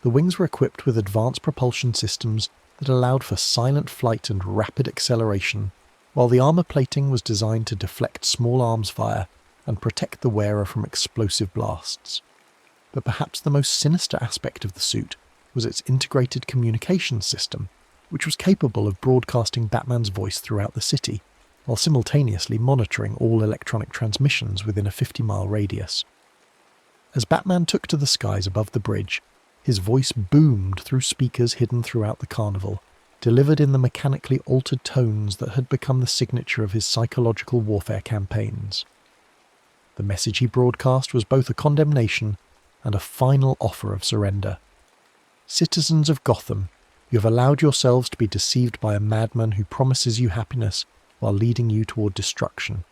The wings were equipped with advanced propulsion systems that allowed for silent flight and rapid acceleration, while the armour plating was designed to deflect small arms fire and protect the wearer from explosive blasts. But perhaps the most sinister aspect of the suit was its integrated communications system, which was capable of broadcasting Batman's voice throughout the city, while simultaneously monitoring all electronic transmissions within a 50-mile radius. As Batman took to the skies above the bridge, his voice boomed through speakers hidden throughout the carnival, delivered in the mechanically altered tones that had become the signature of his psychological warfare campaigns. The message he broadcast was both a condemnation and a final offer of surrender. Citizens of Gotham, you have allowed yourselves to be deceived by a madman who promises you happiness while leading you toward destruction.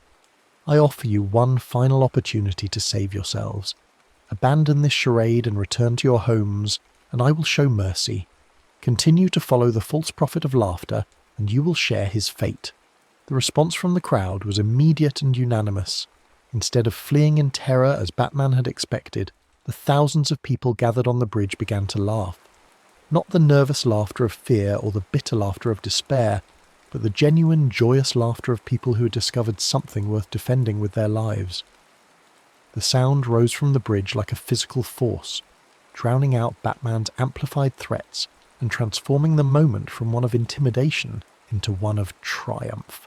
I offer you one final opportunity to save yourselves. Abandon this charade and return to your homes, and I will show mercy. Continue to follow the false prophet of laughter, and you will share his fate. The response from the crowd was immediate and unanimous. Instead of fleeing in terror as Batman had expected, the thousands of people gathered on the bridge began to laugh. Not the nervous laughter of fear or the bitter laughter of despair, but the genuine, joyous laughter of people who had discovered something worth defending with their lives. The sound rose from the bridge like a physical force, drowning out Batman's amplified threats and transforming the moment from one of intimidation into one of triumph.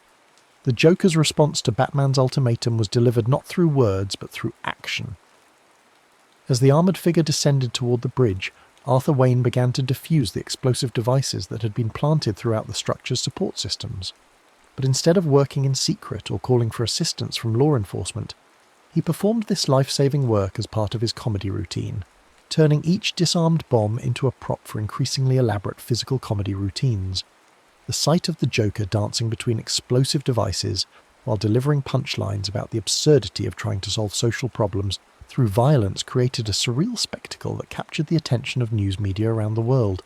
The Joker's response to Batman's ultimatum was delivered not through words but through action. As the armoured figure descended toward the bridge, Arthur Wayne began to defuse the explosive devices that had been planted throughout the structure's support systems. But instead of working in secret or calling for assistance from law enforcement, he performed this life-saving work as part of his comedy routine, turning each disarmed bomb into a prop for increasingly elaborate physical comedy routines. The sight of the Joker dancing between explosive devices while delivering punchlines about the absurdity of trying to solve social problems through violence created a surreal spectacle that captured the attention of news media around the world.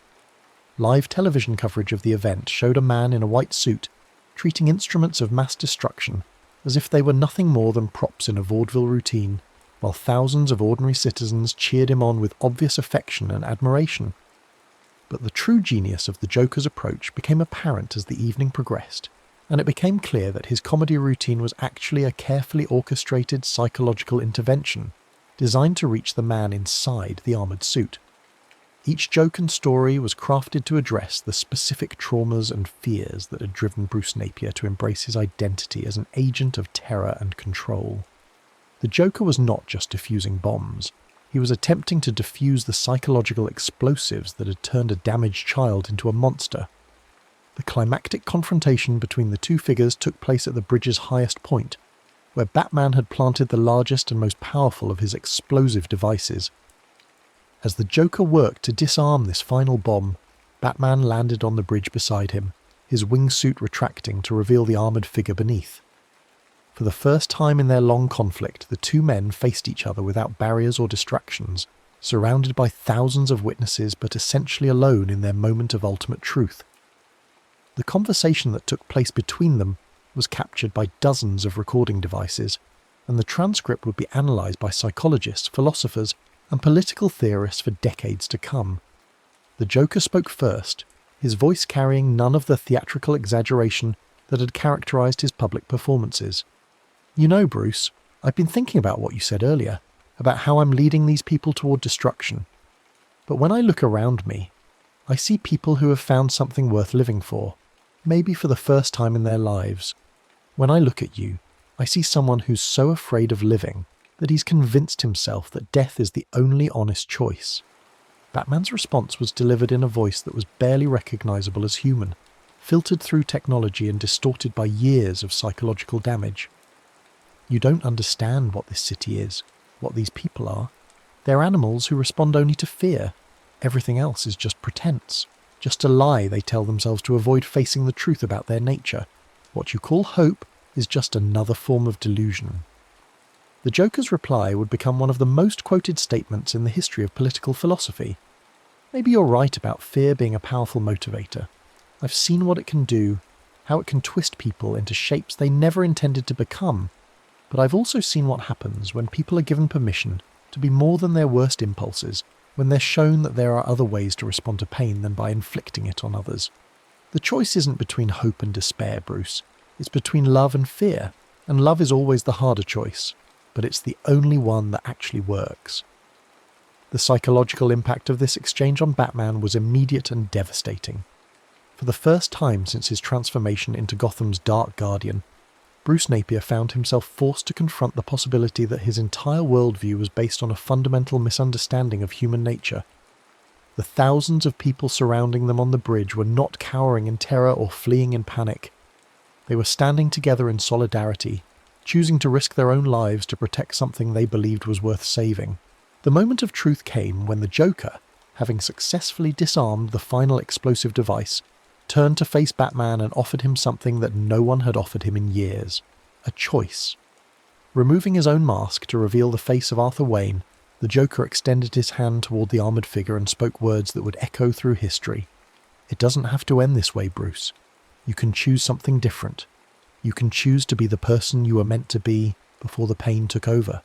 Live television coverage of the event showed a man in a white suit treating instruments of mass destruction as if they were nothing more than props in a vaudeville routine, while thousands of ordinary citizens cheered him on with obvious affection and admiration. But the true genius of the Joker's approach became apparent as the evening progressed, and it became clear that his comedy routine was actually a carefully orchestrated psychological intervention designed to reach the man inside the armoured suit. Each joke and story was crafted to address the specific traumas and fears that had driven Bruce Napier to embrace his identity as an agent of terror and control. The Joker was not just defusing bombs. He was attempting to defuse the psychological explosives that had turned a damaged child into a monster. The climactic confrontation between the two figures took place at the bridge's highest point, where Batman had planted the largest and most powerful of his explosive devices. As the Joker worked to disarm this final bomb, Batman landed on the bridge beside him, his wingsuit retracting to reveal the armoured figure beneath. For the first time in their long conflict, the two men faced each other without barriers or distractions, surrounded by thousands of witnesses but essentially alone in their moment of ultimate truth. The conversation that took place between them was captured by dozens of recording devices, and the transcript would be analysed by psychologists, philosophers, and political theorists for decades to come. The Joker spoke first, his voice carrying none of the theatrical exaggeration that had characterised his public performances. "You know, Bruce, I've been thinking about what you said earlier, about how I'm leading these people toward destruction. But when I look around me, I see people who have found something worth living for, maybe for the first time in their lives. When I look at you, I see someone who's so afraid of living that he's convinced himself that death is the only honest choice." Batman's response was delivered in a voice that was barely recognisable as human, filtered through technology and distorted by years of psychological damage. "You don't understand what this city is, what these people are. They're animals who respond only to fear. Everything else is just pretense, just a lie they tell themselves to avoid facing the truth about their nature. What you call hope is just another form of delusion." The Joker's reply would become one of the most quoted statements in the history of political philosophy. "Maybe you're right about fear being a powerful motivator. I've seen what it can do, how it can twist people into shapes they never intended to become. But I've also seen what happens when people are given permission to be more than their worst impulses, when they're shown that there are other ways to respond to pain than by inflicting it on others. The choice isn't between hope and despair, Bruce. It's between love and fear, and love is always the harder choice, but it's the only one that actually works." The psychological impact of this exchange on Batman was immediate and devastating. For the first time since his transformation into Gotham's Dark Guardian, Bruce Napier found himself forced to confront the possibility that his entire worldview was based on a fundamental misunderstanding of human nature. The thousands of people surrounding them on the bridge were not cowering in terror or fleeing in panic. They were standing together in solidarity, choosing to risk their own lives to protect something they believed was worth saving. The moment of truth came when the Joker, having successfully disarmed the final explosive device, turned to face Batman and offered him something that no one had offered him in years: a choice. Removing his own mask to reveal the face of Arthur Wayne, the Joker extended his hand toward the armoured figure and spoke words that would echo through history. "It doesn't have to end this way, Bruce. You can choose something different. You can choose to be the person you were meant to be before the pain took over.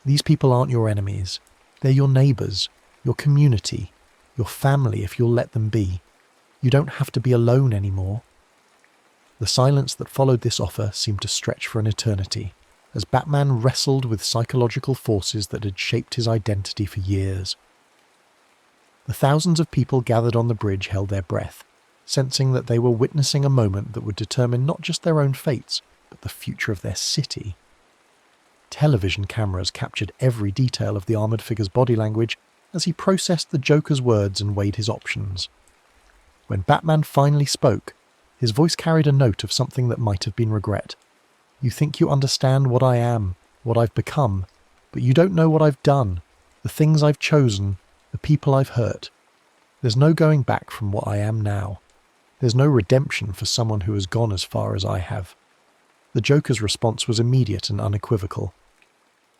These people aren't your enemies. They're your neighbours, your community, your family if you'll let them be. You don't have to be alone anymore. The silence that followed this offer seemed to stretch for an eternity, as Batman wrestled with psychological forces that had shaped his identity for years. The thousands of people gathered on the bridge held their breath, sensing that they were witnessing a moment that would determine not just their own fates, but the future of their city. Television cameras captured every detail of the armoured figure's body language as he processed the Joker's words and weighed his options. When Batman finally spoke, his voice carried a note of something that might have been regret. You think you understand what I am, what I've become, but you don't know what I've done, the things I've chosen, the people I've hurt. There's no going back from what I am now. There's no redemption for someone who has gone as far as I have. The Joker's response was immediate and unequivocal.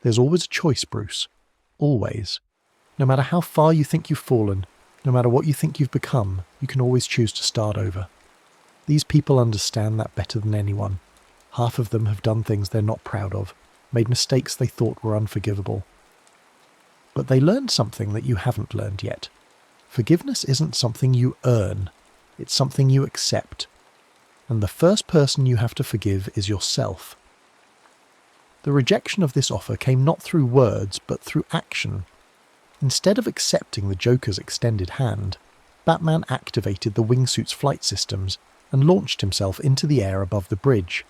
There's always a choice, Bruce. Always. No matter how far you think you've fallen, no matter what you think you've become, you can always choose to start over. These people understand that better than anyone. Half of them have done things they're not proud of, made mistakes they thought were unforgivable. But they learned something that you haven't learned yet. Forgiveness isn't something you earn, it's something you accept. And the first person you have to forgive is yourself. The rejection of this offer came not through words, but through action. Instead of accepting the Joker's extended hand, Batman activated the wingsuit's flight systems and launched himself into the air above the bridge.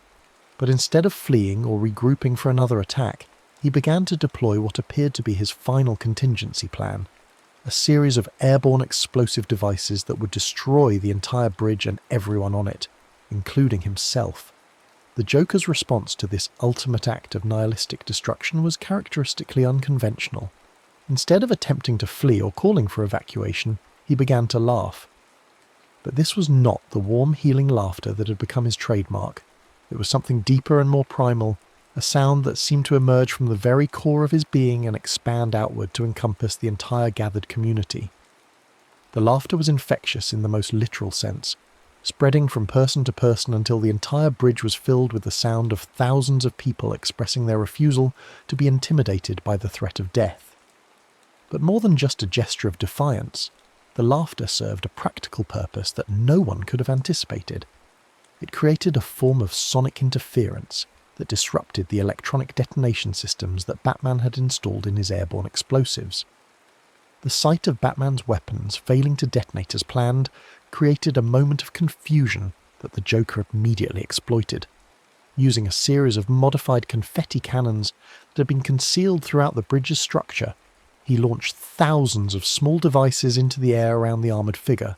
But instead of fleeing or regrouping for another attack, he began to deploy what appeared to be his final contingency plan, a series of airborne explosive devices that would destroy the entire bridge and everyone on it, including himself. The Joker's response to this ultimate act of nihilistic destruction was characteristically unconventional. Instead of attempting to flee or calling for evacuation, he began to laugh. But this was not the warm, healing laughter that had become his trademark. It was something deeper and more primal, a sound that seemed to emerge from the very core of his being and expand outward to encompass the entire gathered community. The laughter was infectious in the most literal sense, spreading from person to person until the entire bridge was filled with the sound of thousands of people expressing their refusal to be intimidated by the threat of death. But more than just a gesture of defiance, the laughter served a practical purpose that no one could have anticipated. It created a form of sonic interference that disrupted the electronic detonation systems that Batman had installed in his airborne explosives. The sight of Batman's weapons failing to detonate as planned created a moment of confusion that the Joker immediately exploited. Using a series of modified confetti cannons that had been concealed throughout the bridge's structure, he launched thousands of small devices into the air around the armoured figure.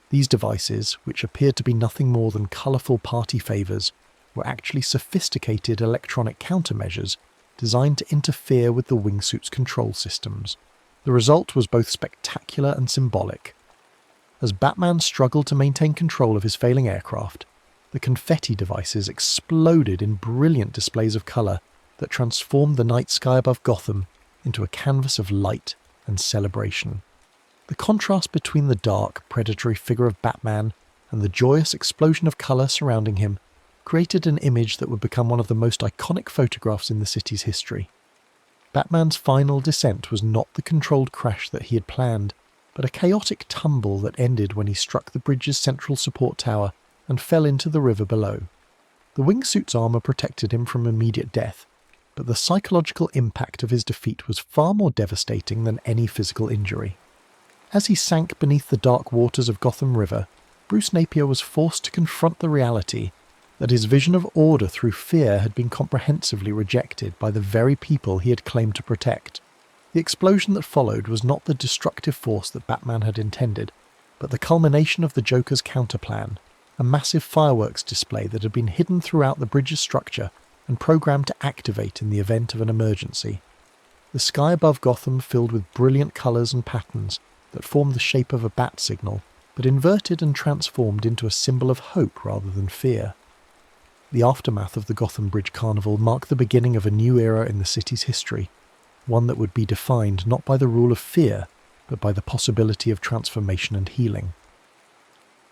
These devices, which appeared to be nothing more than colourful party favours, were actually sophisticated electronic countermeasures designed to interfere with the wingsuit's control systems. The result was both spectacular and symbolic. As Batman struggled to maintain control of his failing aircraft, the confetti devices exploded in brilliant displays of colour that transformed the night sky above Gotham into a canvas of light and celebration. The contrast between the dark, predatory figure of Batman and the joyous explosion of colour surrounding him created an image that would become one of the most iconic photographs in the city's history. Batman's final descent was not the controlled crash that he had planned, but a chaotic tumble that ended when he struck the bridge's central support tower and fell into the river below. The wingsuit's armour protected him from immediate death, but the psychological impact of his defeat was far more devastating than any physical injury. As he sank beneath the dark waters of Gotham River, Bruce Napier was forced to confront the reality that his vision of order through fear had been comprehensively rejected by the very people he had claimed to protect. The explosion that followed was not the destructive force that Batman had intended, but the culmination of the Joker's counterplan, a massive fireworks display that had been hidden throughout the bridge's structure and programmed to activate in the event of an emergency. The sky above Gotham filled with brilliant colours and patterns that formed the shape of a bat signal, but inverted and transformed into a symbol of hope rather than fear. The aftermath of the Gotham Bridge Carnival marked the beginning of a new era in the city's history, one that would be defined not by the rule of fear, but by the possibility of transformation and healing.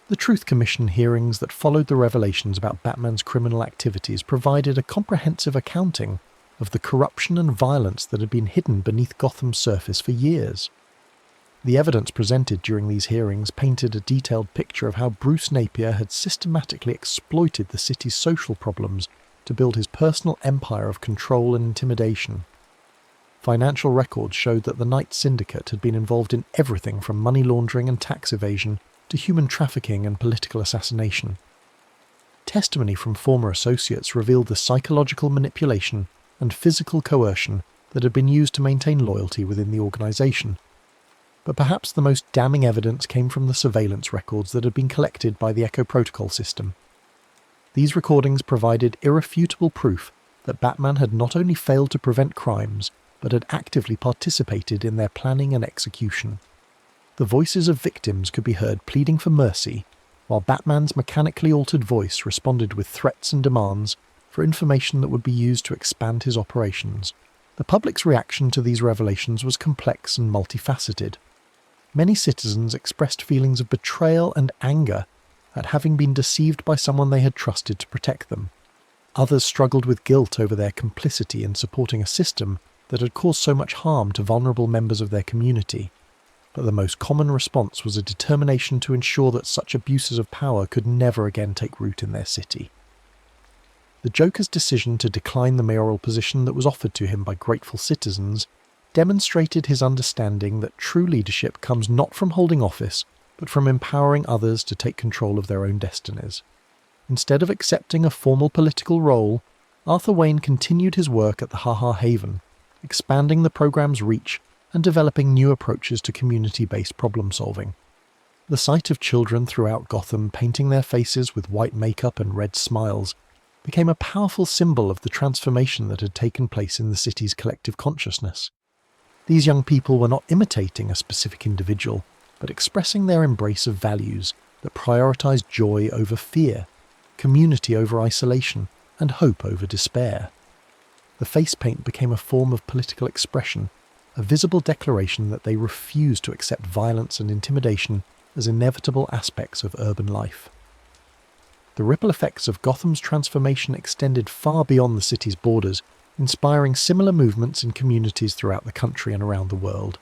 The Truth Commission hearings that followed the revelations about Batman's criminal activities provided a comprehensive accounting of the corruption and violence that had been hidden beneath Gotham's surface for years. The evidence presented during these hearings painted a detailed picture of how Bruce Napier had systematically exploited the city's social problems to build his personal empire of control and intimidation. Financial records showed that the Knight Syndicate had been involved in everything from money laundering and tax evasion to human trafficking and political assassination. Testimony from former associates revealed the psychological manipulation and physical coercion that had been used to maintain loyalty within the organisation. But perhaps the most damning evidence came from the surveillance records that had been collected by the Echo Protocol system. These recordings provided irrefutable proof that Batman had not only failed to prevent crimes, but had actively participated in their planning and execution. The voices of victims could be heard pleading for mercy, while Batman's mechanically altered voice responded with threats and demands for information that would be used to expand his operations. The public's reaction to these revelations was complex and multifaceted. Many citizens expressed feelings of betrayal and anger at having been deceived by someone they had trusted to protect them. Others struggled with guilt over their complicity in supporting a system that had caused so much harm to vulnerable members of their community. But the most common response was a determination to ensure that such abuses of power could never again take root in their city. The Joker's decision to decline the mayoral position that was offered to him by grateful citizens demonstrated his understanding that true leadership comes not from holding office, but from empowering others to take control of their own destinies. Instead of accepting a formal political role, Arthur Wayne continued his work at the Ha-Ha Haven, expanding the program's reach and developing new approaches to community-based problem-solving. The sight of children throughout Gotham painting their faces with white makeup and red smiles became a powerful symbol of the transformation that had taken place in the city's collective consciousness. These young people were not imitating a specific individual, but expressing their embrace of values that prioritized joy over fear, community over isolation, and hope over despair. The face paint became a form of political expression, a visible declaration that they refused to accept violence and intimidation as inevitable aspects of urban life. The ripple effects of Gotham's transformation extended far beyond the city's borders, inspiring similar movements in communities throughout the country and around the world.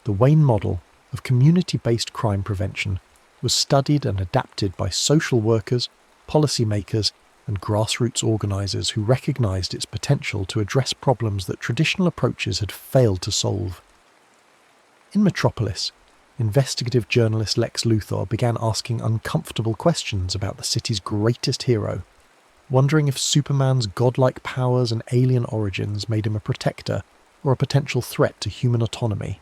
The Wayne model of community-based crime prevention was studied and adapted by social workers, policymakers, and grassroots organisers who recognised its potential to address problems that traditional approaches had failed to solve. In Metropolis, investigative journalist Lex Luthor began asking uncomfortable questions about the city's greatest hero, wondering if Superman's godlike powers and alien origins made him a protector or a potential threat to human autonomy.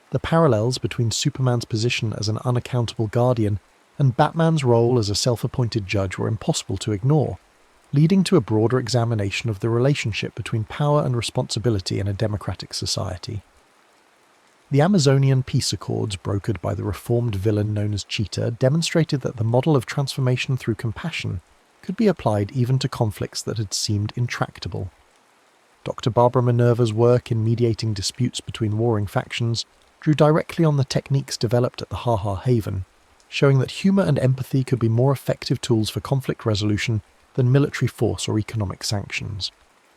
The parallels between Superman's position as an unaccountable guardian and Batman's role as a self-appointed judge were impossible to ignore, leading to a broader examination of the relationship between power and responsibility in a democratic society. The Amazonian peace accords brokered by the reformed villain known as Cheetah demonstrated that the model of transformation through compassion could be applied even to conflicts that had seemed intractable. Dr. Barbara Minerva's work in mediating disputes between warring factions drew directly on the techniques developed at the Ha-Ha Haven, showing that humour and empathy could be more effective tools for conflict resolution than military force or economic sanctions.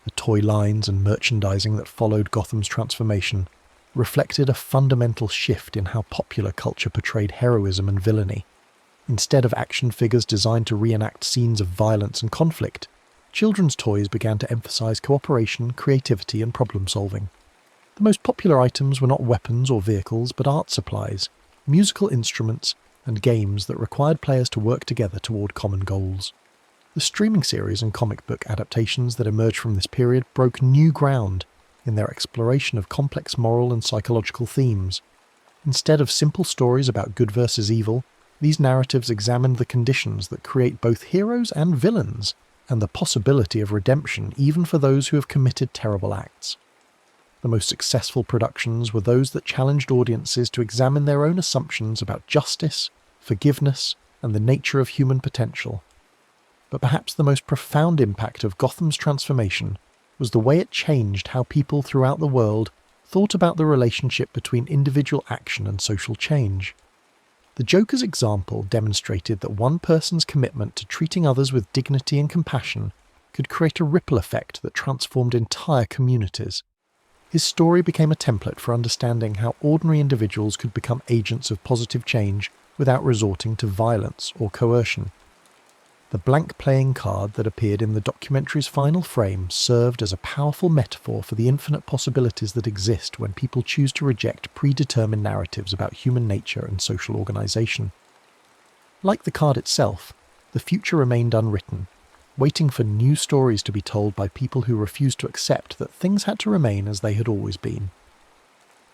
The toy lines and merchandising that followed Gotham's transformation reflected a fundamental shift in how popular culture portrayed heroism and villainy. Instead of action figures designed to reenact scenes of violence and conflict, children's toys began to emphasize cooperation, creativity, and problem-solving. The most popular items were not weapons or vehicles, but art supplies, musical instruments, and games that required players to work together toward common goals. The streaming series and comic book adaptations that emerged from this period broke new ground in their exploration of complex moral and psychological themes. Instead of simple stories about good versus evil, these narratives examined the conditions that create both heroes and villains, and the possibility of redemption even for those who have committed terrible acts. The most successful productions were those that challenged audiences to examine their own assumptions about justice, forgiveness, and the nature of human potential. But perhaps the most profound impact of Gotham's transformation was the way it changed how people throughout the world thought about the relationship between individual action and social change. The Joker's example demonstrated that one person's commitment to treating others with dignity and compassion could create a ripple effect that transformed entire communities. His story became a template for understanding how ordinary individuals could become agents of positive change without resorting to violence or coercion. The blank playing card that appeared in the documentary's final frame served as a powerful metaphor for the infinite possibilities that exist when people choose to reject predetermined narratives about human nature and social organisation. Like the card itself, the future remained unwritten, waiting for new stories to be told by people who refused to accept that things had to remain as they had always been.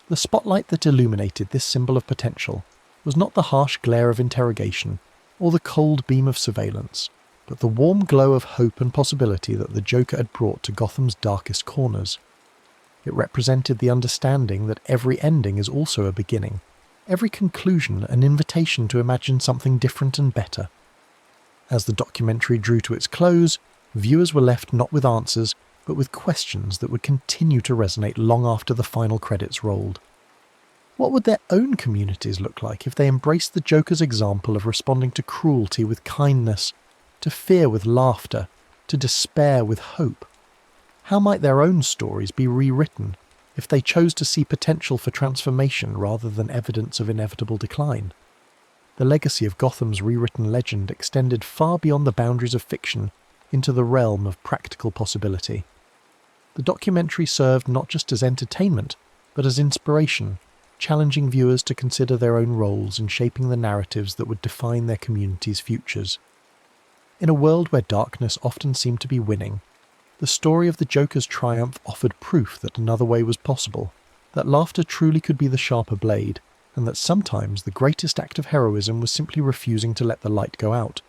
The spotlight that illuminated this symbol of potential was not the harsh glare of interrogation or the cold beam of surveillance, but the warm glow of hope and possibility that the Joker had brought to Gotham's darkest corners. It represented the understanding that every ending is also a beginning, every conclusion an invitation to imagine something different and better. As the documentary drew to its close, viewers were left not with answers, but with questions that would continue to resonate long after the final credits rolled. What would their own communities look like if they embraced the Joker's example of responding to cruelty with kindness, to fear with laughter, to despair with hope? How might their own stories be rewritten if they chose to see potential for transformation rather than evidence of inevitable decline? The legacy of Gotham's rewritten legend extended far beyond the boundaries of fiction into the realm of practical possibility. The documentary served not just as entertainment, but as inspiration, challenging viewers to consider their own roles in shaping the narratives that would define their communities' futures. In a world where darkness often seemed to be winning, the story of the Joker's triumph offered proof that another way was possible, that laughter truly could be the sharper blade, and that sometimes the greatest act of heroism was simply refusing to let the light go out.